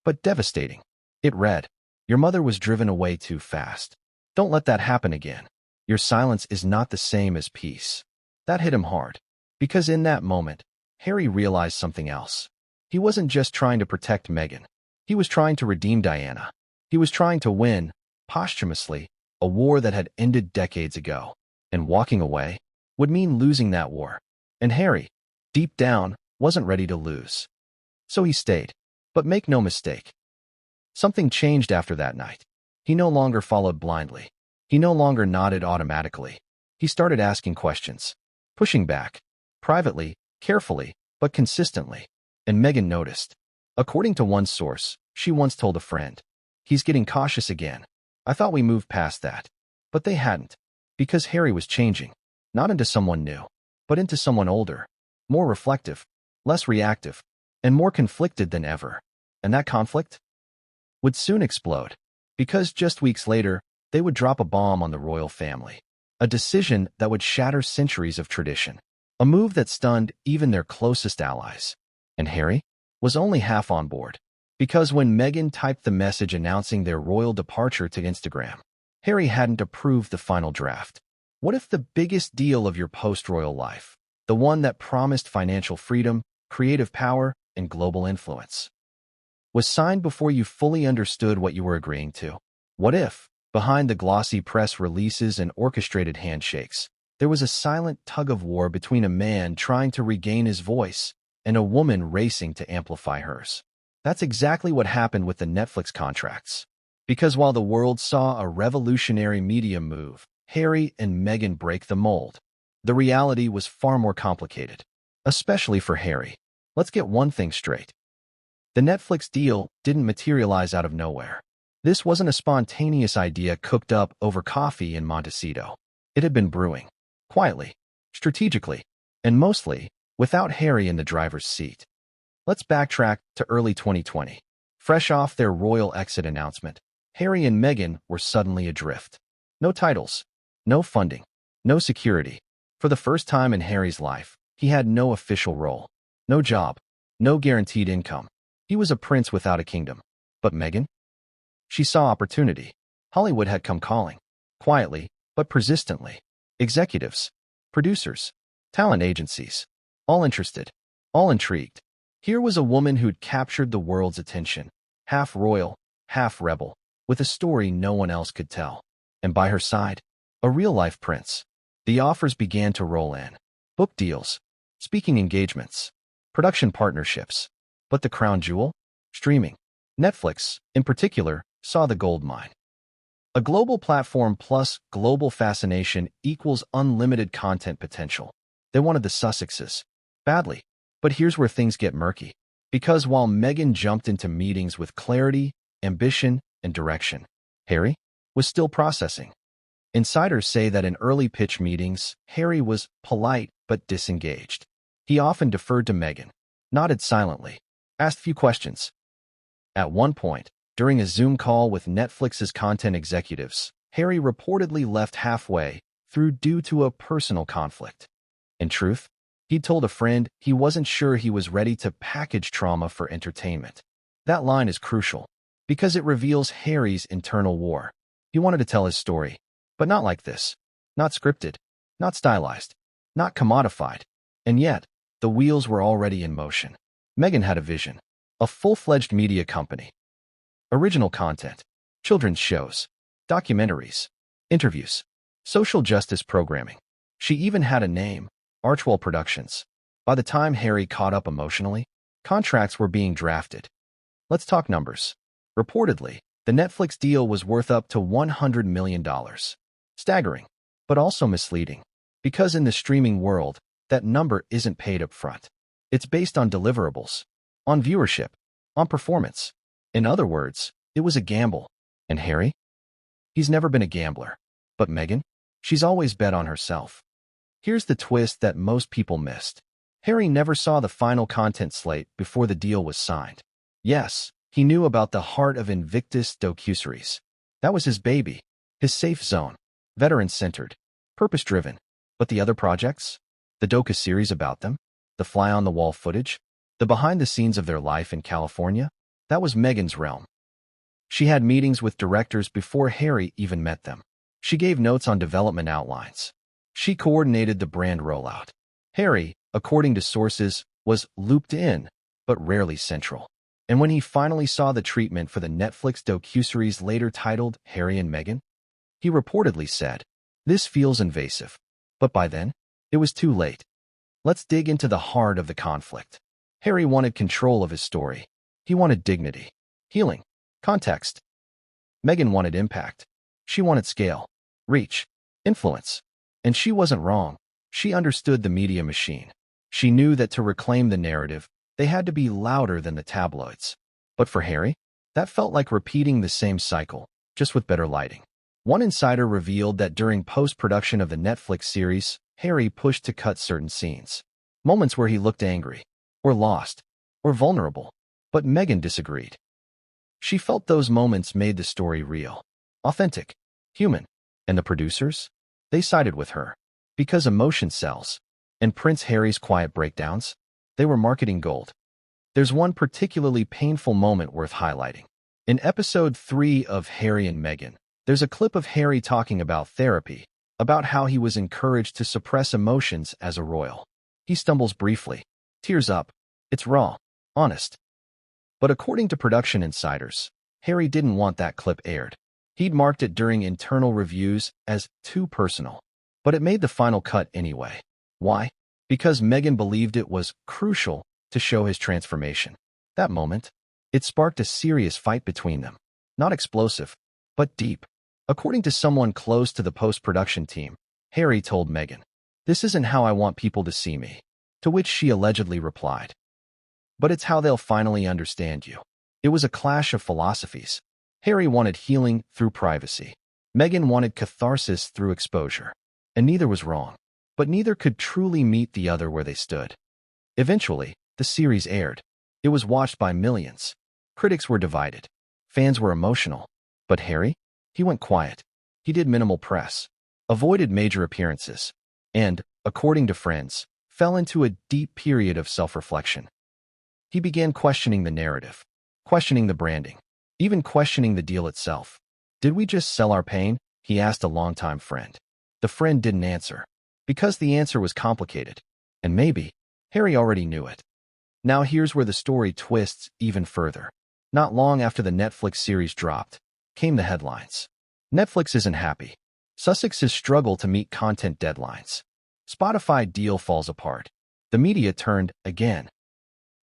but devastating. It read, "Your mother was driven away too fast. Don't let that happen again. Your silence is not the same as peace." That hit him hard, because in that moment, Harry realized something else. He wasn't just trying to protect Meghan. He was trying to redeem Diana. He was trying to win, posthumously, a war that had ended decades ago. And walking away would mean losing that war. And Harry, deep down, wasn't ready to lose. So he stayed. But make no mistake, something changed after that night. He no longer followed blindly. He no longer nodded automatically. He started asking questions, pushing back, privately, carefully, but consistently. And Meghan noticed. According to one source, she once told a friend, "He's getting cautious again. I thought we moved past that." But they hadn't, because Harry was changing, not into someone new, but into someone older, more reflective, less reactive, and more conflicted than ever. And that conflict would soon explode, because just weeks later, they would drop a bomb on the royal family. A decision that would shatter centuries of tradition. A move that stunned even their closest allies. And Harry was only half on board. Because when Meghan typed the message announcing their royal departure to Instagram, Harry hadn't approved the final draft. What if the biggest deal of your post-royal life, the one that promised financial freedom, creative power, and global influence, was signed before you fully understood what you were agreeing to? What if, behind the glossy press releases and orchestrated handshakes, there was a silent tug-of-war between a man trying to regain his voice and a woman racing to amplify hers? That's exactly what happened with the Netflix contracts. Because while the world saw a revolutionary media move, Harry and Meghan break the mold, the reality was far more complicated, especially for Harry. Let's get one thing straight. The Netflix deal didn't materialize out of nowhere. This wasn't a spontaneous idea cooked up over coffee in Montecito. It had been brewing, quietly, strategically, and mostly without Harry in the driver's seat. Let's backtrack to early 2020. Fresh off their royal exit announcement, Harry and Meghan were suddenly adrift. No titles, no funding, no security. For the first time in Harry's life, he had no official role, no job, no guaranteed income. He was a prince without a kingdom. But Meghan? She saw opportunity. Hollywood had come calling, quietly, but persistently. Executives, producers, talent agencies, all interested, all intrigued. Here was a woman who'd captured the world's attention, half royal, half rebel, with a story no one else could tell. And by her side, a real-life prince. The offers began to roll in. Book deals, speaking engagements, production partnerships. But the crown jewel? Streaming. Netflix, in particular, saw the gold mine. A global platform plus global fascination equals unlimited content potential. They wanted the Sussexes. Badly. But here's where things get murky. Because while Meghan jumped into meetings with clarity, ambition, and direction, Harry was still processing. Insiders say that in early pitch meetings, Harry was polite but disengaged. He often deferred to Meghan, nodded silently, asked few questions. At one point, during a Zoom call with Netflix's content executives, Harry reportedly left halfway through due to a personal conflict. In truth, he'd told a friend he wasn't sure he was ready to package trauma for entertainment. That line is crucial, because it reveals Harry's internal war. He wanted to tell his story, but not like this. Not scripted, not stylized, not commodified. And yet, the wheels were already in motion. Meghan had a vision, a full-fledged media company. Original content, children's shows, documentaries, interviews, social justice programming. She even had a name, Archwell Productions. By the time Harry caught up emotionally, contracts were being drafted. Let's talk numbers. Reportedly, the Netflix deal was worth up to $100 million. Staggering, but also misleading. Because in the streaming world, that number isn't paid up front. It's based on deliverables, on viewership, on performance. In other words, it was a gamble. And Harry? He's never been a gambler. But Meghan? She's always bet on herself. Here's the twist that most people missed. Harry never saw the final content slate before the deal was signed. Yes, he knew about the Heart of Invictus docuseries. That was his baby, his safe zone, veteran-centered, purpose-driven. But the other projects? The docu-series about them? The fly-on-the-wall footage? The behind-the-scenes of their life in California? That was Meghan's realm. She had meetings with directors before Harry even met them. She gave notes on development outlines. She coordinated the brand rollout. Harry, according to sources, was looped in, but rarely central. And when he finally saw the treatment for the Netflix docuseries later titled Harry and Meghan, he reportedly said, "This feels invasive." But by then, it was too late. Let's dig into the heart of the conflict. Harry wanted control of his story. He wanted dignity, healing, context. Meghan wanted impact. She wanted scale, reach, influence. And she wasn't wrong. She understood the media machine. She knew that to reclaim the narrative, they had to be louder than the tabloids. But for Harry, that felt like repeating the same cycle, just with better lighting. One insider revealed that during post-production of the Netflix series, Harry pushed to cut certain scenes. Moments where he looked angry, or lost, or vulnerable. But Meghan disagreed. She felt those moments made the story real, authentic, human. And the producers? They sided with her. Because emotion sells. And Prince Harry's quiet breakdowns? They were marketing gold. There's one particularly painful moment worth highlighting. In episode 3 of Harry and Meghan, there's a clip of Harry talking about therapy, about how he was encouraged to suppress emotions as a royal. He stumbles briefly, tears up. It's raw, honest. But according to production insiders, Harry didn't want that clip aired. He'd marked it during internal reviews as too personal. But it made the final cut anyway. Why? Because Meghan believed it was crucial to show his transformation. That moment, it sparked a serious fight between them. Not explosive, but deep. According to someone close to the post-production team, Harry told Meghan, "This isn't how I want people to see me." To which she allegedly replied, "But it's how they'll finally understand you." It was a clash of philosophies. Harry wanted healing through privacy. Meghan wanted catharsis through exposure. And neither was wrong. But neither could truly meet the other where they stood. Eventually, the series aired. It was watched by millions. Critics were divided. Fans were emotional. But Harry? He went quiet. He did minimal press, avoided major appearances, and, according to friends, fell into a deep period of self-reflection. He began questioning the narrative, questioning the branding, even questioning the deal itself. "Did we just sell our pain?" he asked a longtime friend. The friend didn't answer, because the answer was complicated, and maybe Harry already knew it. Now here's where the story twists even further. Not long after the Netflix series dropped, came the headlines. Netflix isn't happy. Sussexes struggle to meet content deadlines. Spotify deal falls apart. The media turned again.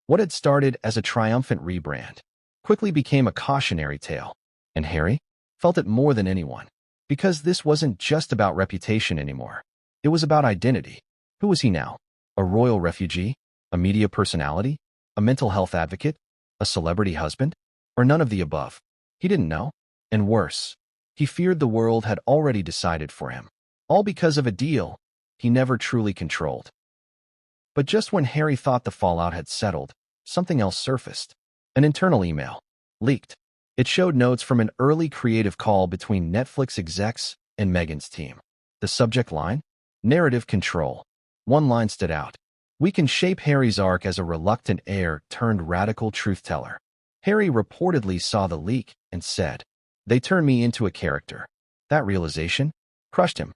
What had started as a triumphant rebrand quickly became a cautionary tale, and Harry felt it more than anyone. Because this wasn't just about reputation anymore. It was about identity. Who was he now? A royal refugee? A media personality? A mental health advocate? A celebrity husband? Or none of the above? He didn't know. And worse, he feared the world had already decided for him. All because of a deal he never truly controlled. But just when Harry thought the fallout had settled, something else surfaced. An internal email. Leaked. It showed notes from an early creative call between Netflix execs and Meghan's team. The subject line? Narrative control. One line stood out. "We can shape Harry's arc as a reluctant heir turned radical truth-teller." Harry reportedly saw the leak and said, "They turned me into a character." That realization crushed him.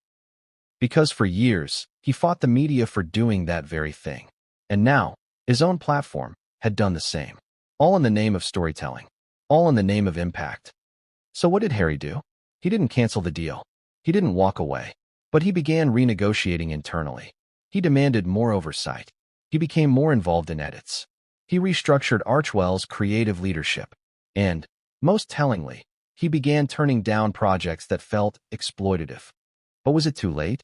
Because for years, he fought the media for doing that very thing. And now, his own platform had done the same. All in the name of storytelling. All in the name of impact. So what did Harry do? He didn't cancel the deal. He didn't walk away. But he began renegotiating internally. He demanded more oversight. He became more involved in edits. He restructured Archwell's creative leadership. And, most tellingly, he began turning down projects that felt exploitative. But was it too late?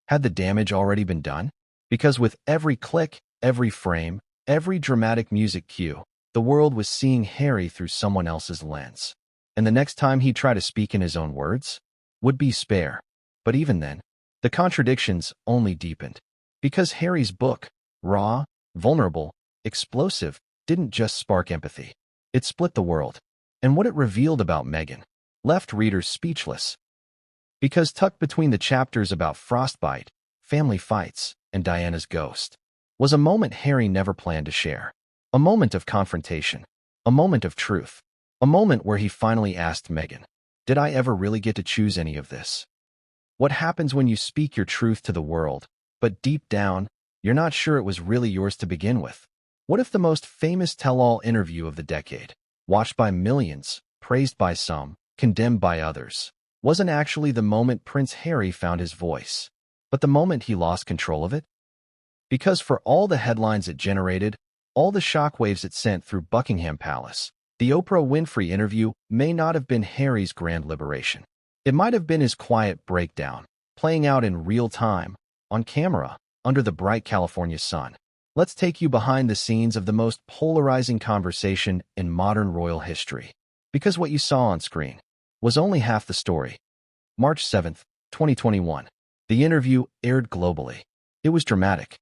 Had the damage already been done? Because with every click, every frame, every dramatic music cue, the world was seeing Harry through someone else's lens. And the next time he tried to speak in his own words, would be spare. But even then, The contradictions only deepened. Because Harry's book, raw, vulnerable, explosive, didn't just spark empathy. It split the world. And what it revealed about Meghan left readers speechless. Because tucked between the chapters about frostbite, family fights, and Diana's ghost was a moment Harry never planned to share. A moment of confrontation. A moment of truth. A moment where he finally asked Meghan, "Did I ever really get to choose any of this?" What happens when you speak your truth to the world, but deep down, you're not sure it was really yours to begin with? What if the most famous tell-all interview of the decade, watched by millions, praised by some, condemned by others, wasn't actually the moment Prince Harry found his voice, but the moment he lost control of it? Because for all the headlines it generated, all the shockwaves it sent through Buckingham Palace, the Oprah Winfrey interview may not have been Harry's grand liberation. It might have been his quiet breakdown, playing out in real time, on camera, under the bright California sun. Let's take you behind the scenes of the most polarizing conversation in modern royal history. Because what you saw on screen was only half the story. March 7th, 2021. The interview aired globally. It was dramatic,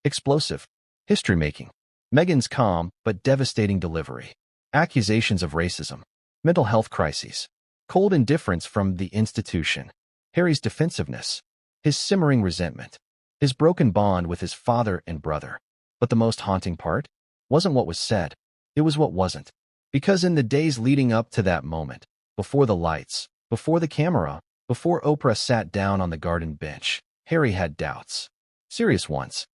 explosive, history-making. Meghan's calm but devastating delivery. Accusations of racism, mental health crises, cold indifference from the institution. Harry's defensiveness, his simmering resentment, his broken bond with his father and brother. But the most haunting part wasn't what was said, it was what wasn't. Because in the days leading up to that moment, before the lights, before the camera, before Oprah sat down on the garden bench, Harry had doubts. Serious ones.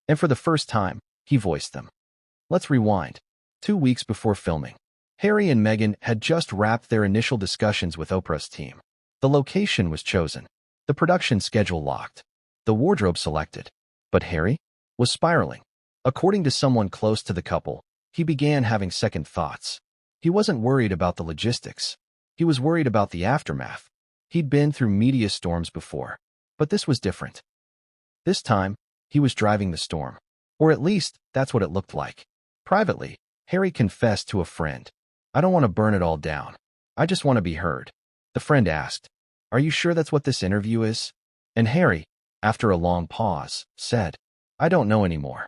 And for the first time, he voiced them. Let's rewind. 2 weeks before filming, Harry and Meghan had just wrapped their initial discussions with Oprah's team. The location was chosen, the production schedule locked, the wardrobe selected. But Harry was spiraling. According to someone close to the couple, he began having second thoughts. He wasn't worried about the logistics. He was worried about the aftermath. He'd been through media storms before, but this was different. This time, he was driving the storm. Or at least, that's what it looked like. Privately, Harry confessed to a friend, "I don't want to burn it all down. I just want to be heard." The friend asked, "Are you sure that's what this interview is?" And Harry, after a long pause, said, "I don't know anymore."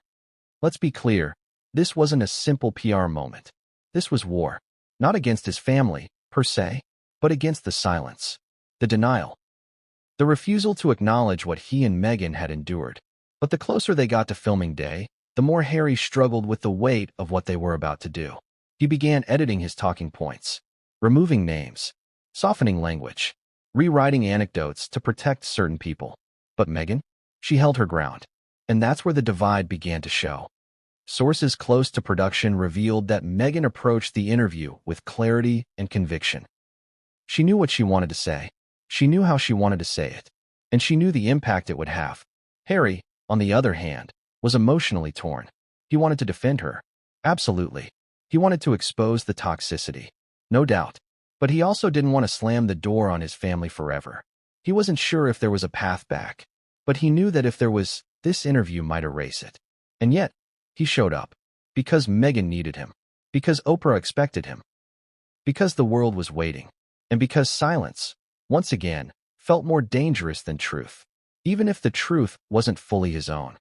Let's be clear, this wasn't a simple PR moment. This was war, not against his family, per se, but against the silence, the denial, the refusal to acknowledge what he and Meghan had endured. But the closer they got to filming day, the more Harry struggled with the weight of what they were about to do. He began editing his talking points, removing names, softening language, rewriting anecdotes to protect certain people. But Meghan? She held her ground. And that's where the divide began to show. Sources close to production revealed that Meghan approached the interview with clarity and conviction. She knew what she wanted to say. She knew how she wanted to say it. And she knew the impact it would have. Harry, on the other hand, was emotionally torn. He wanted to defend her. Absolutely. He wanted to expose the toxicity. No doubt. But he also didn't want to slam the door on his family forever. He wasn't sure if there was a path back. But he knew that if there was, this interview might erase it. And yet, he showed up. Because Meghan needed him. Because Oprah expected him. Because the world was waiting. And because silence, once again, felt more dangerous than truth. Even if the truth wasn't fully his own.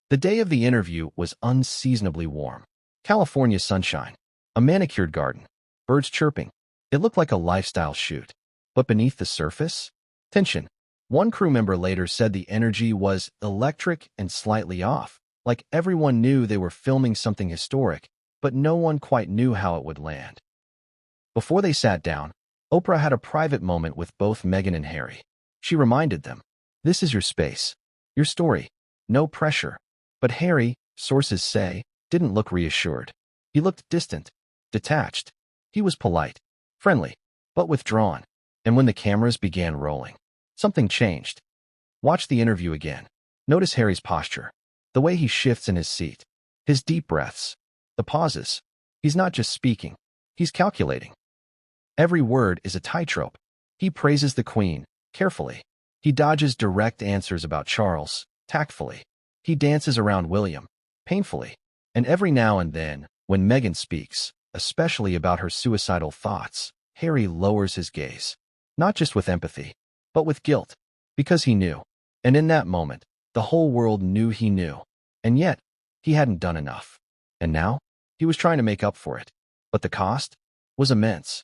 The day of the interview was unseasonably warm. California sunshine, a manicured garden, birds chirping. It looked like a lifestyle shoot. But beneath the surface, tension. One crew member later said the energy was electric and slightly off, like everyone knew they were filming something historic, but no one quite knew how it would land. Before they sat down, Oprah had a private moment with both Meghan and Harry. She reminded them, "This is your space, your story, no pressure." But Harry, sources say, didn't look reassured. He looked distant, detached. He was polite, friendly, but withdrawn. And when the cameras began rolling, something changed. Watch the interview again. Notice Harry's posture, the way he shifts in his seat, his deep breaths, the pauses. He's not just speaking, he's calculating. Every word is a tightrope. He praises the Queen, carefully. He dodges direct answers about Charles, tactfully. He dances around William, painfully. And every now and then, when Meghan speaks, especially about her suicidal thoughts, Harry lowers his gaze. Not just with empathy, but with guilt. Because he knew. And in that moment, the whole world knew he knew. And yet, he hadn't done enough. And now, he was trying to make up for it. But the cost was immense.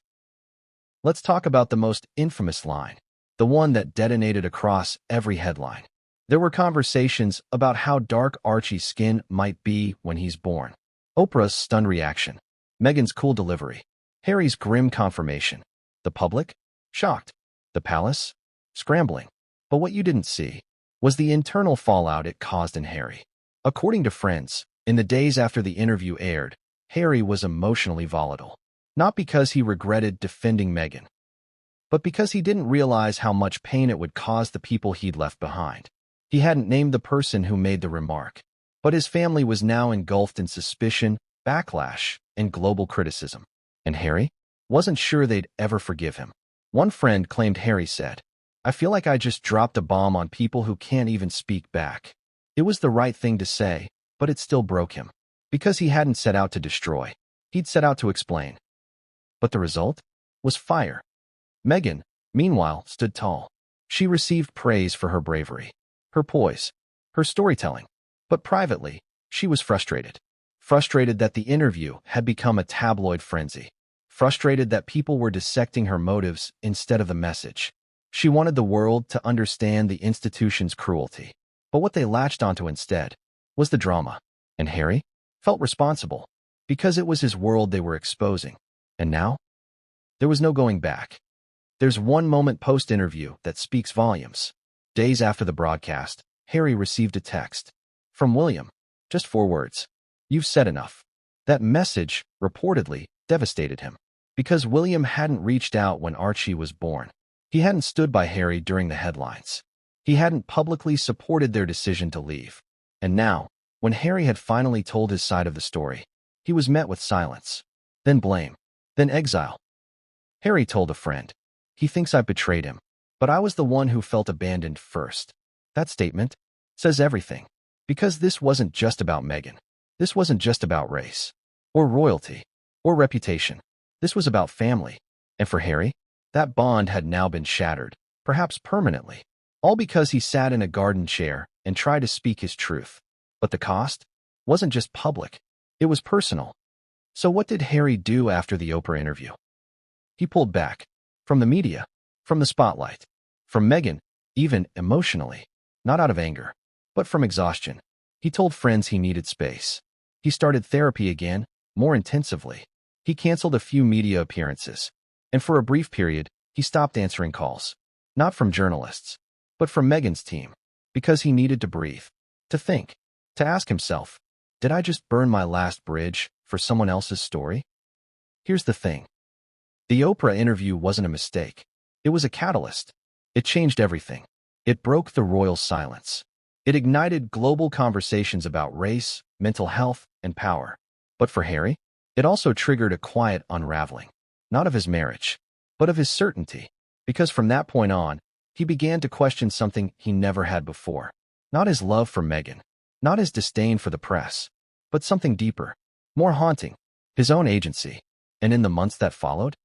Let's talk about the most infamous line, the one that detonated across every headline. There were conversations about how dark Archie's skin might be when he's born. Oprah's stunned reaction. Meghan's cool delivery. Harry's grim confirmation. The public? Shocked. The palace? Scrambling. But what you didn't see was the internal fallout it caused in Harry. According to friends, in the days after the interview aired, Harry was emotionally volatile. Not because he regretted defending Meghan, but because he didn't realize how much pain it would cause the people he'd left behind. He hadn't named the person who made the remark, but his family was now engulfed in suspicion, backlash, and global criticism. And Harry wasn't sure they'd ever forgive him. One friend claimed Harry said, "I feel like I just dropped a bomb on people who can't even speak back." It was the right thing to say, but it still broke him. Because he hadn't set out to destroy. He'd set out to explain. But the result was fire. Meghan, meanwhile, stood tall. She received praise for her bravery, her poise, her storytelling. But privately, she was frustrated. Frustrated that the interview had become a tabloid frenzy. Frustrated that people were dissecting her motives instead of the message. She wanted the world to understand the institution's cruelty. But what they latched onto instead was the drama. And Harry felt responsible because it was his world they were exposing. And now, there was no going back. There's one moment post-interview that speaks volumes. Days after the broadcast, Harry received a text from William. Just 4 words. "You've said enough." That message, reportedly, devastated him. Because William hadn't reached out when Archie was born. He hadn't stood by Harry during the headlines. He hadn't publicly supported their decision to leave. And now, when Harry had finally told his side of the story, he was met with silence, then blame, then exile. Harry told a friend, "He thinks I betrayed him, but I was the one who felt abandoned first." That statement says everything. Because this wasn't just about Meghan. This wasn't just about race, or royalty, or reputation. This was about family. And for Harry, that bond had now been shattered, perhaps permanently. All because he sat in a garden chair and tried to speak his truth. But the cost wasn't just public. It was personal. So what did Harry do after the Oprah interview? He pulled back. From the media. From the spotlight. From Meghan, even emotionally. Not out of anger, but from exhaustion. He told friends he needed space. He started therapy again, more intensively. He canceled a few media appearances. And for a brief period, he stopped answering calls. Not from journalists, but from Meghan's team. Because he needed to breathe. To think. To ask himself, did I just burn my last bridge for someone else's story? Here's the thing. The Oprah interview wasn't a mistake. It was a catalyst. It changed everything. It broke the royal silence. It ignited global conversations about race, mental health, and power. But for Harry, it also triggered a quiet unraveling. Not of his marriage, but of his certainty. Because from that point on, he began to question something he never had before. Not his love for Meghan. Not his disdain for the press. But something deeper. More haunting. His own agency. And in the months that followed,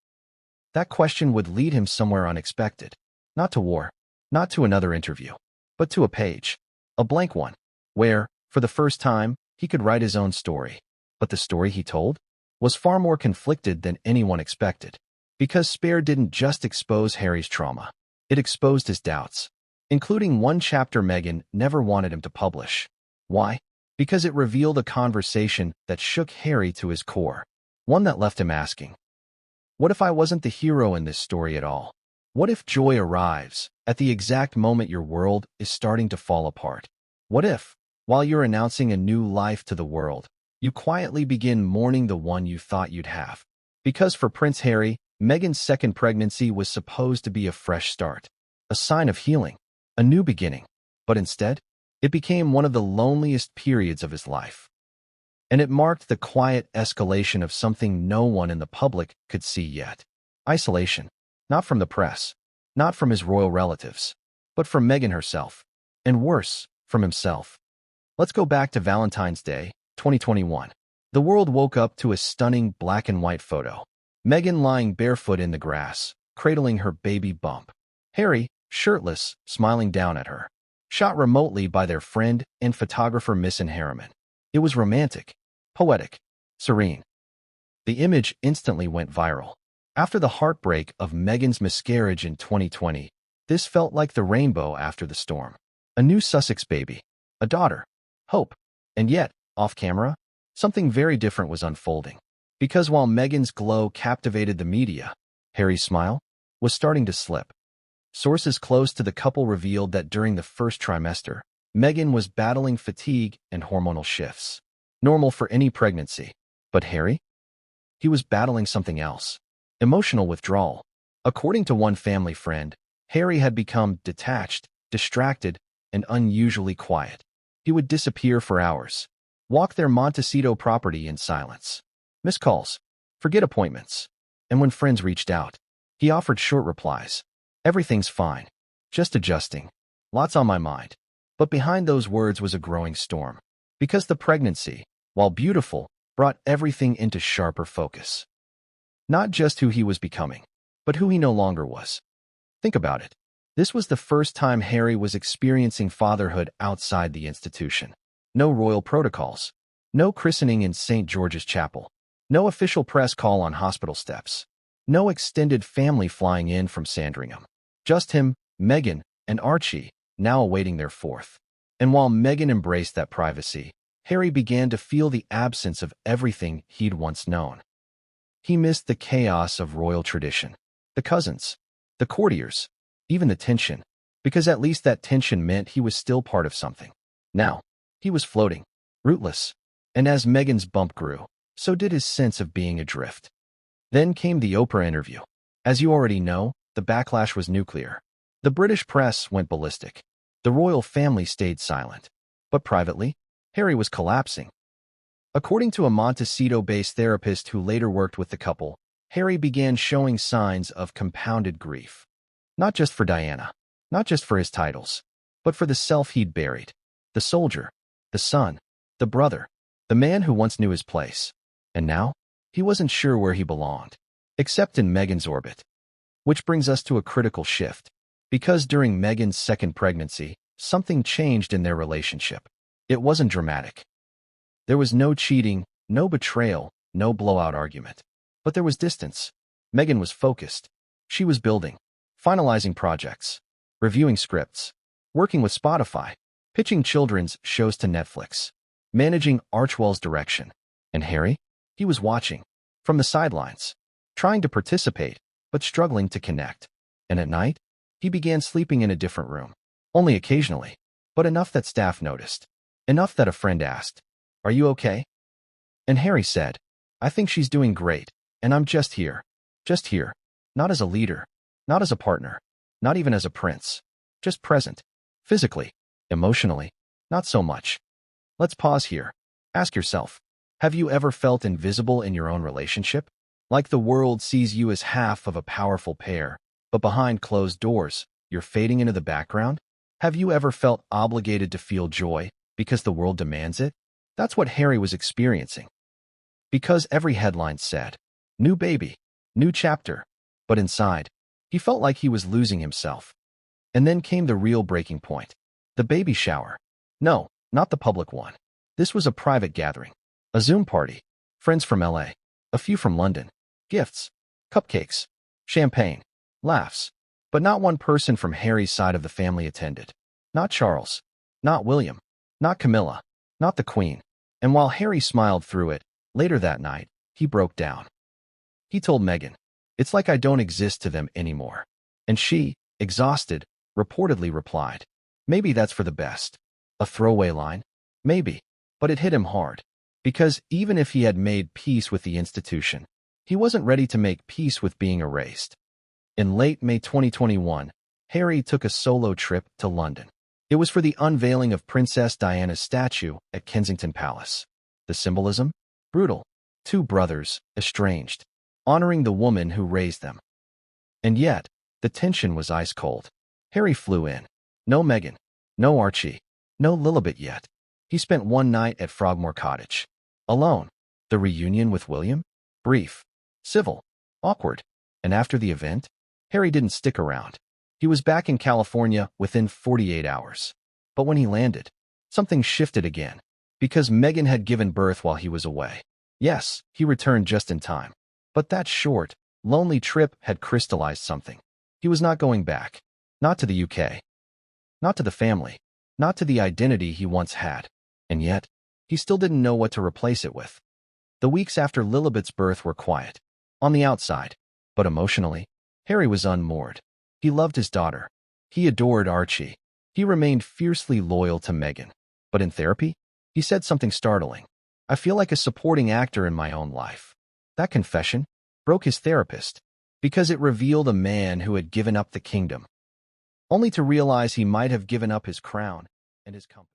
that question would lead him somewhere unexpected. Not to war. Not to another interview. But to a page. A blank one. Where, for the first time, he could write his own story. But the story he told was far more conflicted than anyone expected. Because Spare didn't just expose Harry's trauma. It exposed his doubts. Including one chapter Meghan never wanted him to publish. Why? Because it revealed a conversation that shook Harry to his core. One that left him asking, what if I wasn't the hero in this story at all? What if joy arrives at the exact moment your world is starting to fall apart? What if, while you're announcing a new life to the world, you quietly begin mourning the one you thought you'd have? Because for Prince Harry, Meghan's second pregnancy was supposed to be a fresh start, a sign of healing, a new beginning. But instead, it became one of the loneliest periods of his life. And it marked the quiet escalation of something no one in the public could see yet. Isolation. Not from the press, not from his royal relatives, but from Meghan herself. And worse, from himself. Let's go back to Valentine's Day, 2021. The world woke up to a stunning black and white photo. Meghan lying barefoot in the grass, cradling her baby bump. Harry, shirtless, smiling down at her. Shot remotely by their friend and photographer Miss Harriman. It was romantic, poetic, serene. The image instantly went viral. After the heartbreak of Meghan's miscarriage in 2020, this felt like the rainbow after the storm. A new Sussex baby, a daughter, hope. And yet, off-camera, something very different was unfolding. Because while Meghan's glow captivated the media, Harry's smile was starting to slip. Sources close to the couple revealed that during the first trimester, Meghan was battling fatigue and hormonal shifts. Normal for any pregnancy. But Harry? He was battling something else. Emotional withdrawal. According to one family friend, Harry had become detached, distracted, and unusually quiet. He would disappear for hours, walk their Montecito property in silence. Missed calls, forget appointments. And when friends reached out, he offered short replies. Everything's fine. Just adjusting. Lots on my mind. But behind those words was a growing storm. Because the pregnancy, while beautiful, brought everything into sharper focus. Not just who he was becoming, but who he no longer was. Think about it. This was the first time Harry was experiencing fatherhood outside the institution. No royal protocols. No christening in St. George's Chapel. No official press call on hospital steps. No extended family flying in from Sandringham. Just him, Meghan, and Archie, now awaiting their fourth. And while Meghan embraced that privacy, Harry began to feel the absence of everything he'd once known. He missed the chaos of royal tradition, the cousins, the courtiers, even the tension, because at least that tension meant he was still part of something. Now, he was floating, rootless, and as Meghan's bump grew, so did his sense of being adrift. Then came the Oprah interview. As you already know, the backlash was nuclear. The British press went ballistic. The royal family stayed silent. But privately, Harry was collapsing. According to a Montecito-based therapist who later worked with the couple, Harry began showing signs of compounded grief. Not just for Diana, not just for his titles, but for the self he'd buried. The soldier, the son, the brother, the man who once knew his place. And now, he wasn't sure where he belonged, except in Meghan's orbit. Which brings us to a critical shift. Because during Meghan's second pregnancy, something changed in their relationship. It wasn't dramatic. There was no cheating, no betrayal, no blowout argument. But there was distance. Meghan was focused. She was building, finalizing projects, reviewing scripts, working with Spotify, pitching children's shows to Netflix, managing Archwell's direction. And Harry? He was watching, from the sidelines, trying to participate, but struggling to connect. And at night, he began sleeping in a different room. Only occasionally, but enough that staff noticed. Enough that a friend asked, "Are you okay?" And Harry said, "I think she's doing great, and I'm just here. Just here. Not as a leader, not as a partner, not even as a prince. Just present. Physically, emotionally, not so much." Let's pause here. Ask yourself, have you ever felt invisible in your own relationship? Like the world sees you as half of a powerful pair, but behind closed doors, you're fading into the background? Have you ever felt obligated to feel joy because the world demands it? That's what Harry was experiencing. Because every headline said, "New baby, new chapter," but inside, he felt like he was losing himself. And then came the real breaking point. The baby shower. No, not the public one. This was a private gathering. A Zoom party. Friends from LA. A few from London. Gifts. Cupcakes. Champagne. Laughs. But not one person from Harry's side of the family attended. Not Charles. Not William. Not Camilla. Not the Queen. And while Harry smiled through it, later that night, he broke down. He told Meghan, "It's like I don't exist to them anymore." And she, exhausted, reportedly replied, "Maybe that's for the best." A throwaway line? Maybe. But it hit him hard. Because even if he had made peace with the institution, he wasn't ready to make peace with being erased. In late May 2021, Harry took a solo trip to London. It was for the unveiling of Princess Diana's statue at Kensington Palace. The symbolism? Brutal. Two brothers, estranged, honoring the woman who raised them. And yet, the tension was ice cold. Harry flew in. No Meghan. No Archie. No Lilibet yet. He spent one night at Frogmore Cottage. Alone. The reunion with William? Brief. Civil. Awkward. And after the event, Harry didn't stick around. He was back in California within 48 hours. But when he landed, something shifted again, because Meghan had given birth while he was away. Yes, he returned just in time. But that short, lonely trip had crystallized something. He was not going back. Not to the UK. Not to the family. Not to the identity he once had. And yet, he still didn't know what to replace it with. The weeks after Lilibet's birth were quiet. On the outside. But emotionally, Harry was unmoored. He loved his daughter. He adored Archie. He remained fiercely loyal to Meghan. But in therapy, he said something startling. I feel like a supporting actor in my own life. That confession broke his therapist, because it revealed a man who had given up the kingdom, only to realize he might have given up his crown and his company.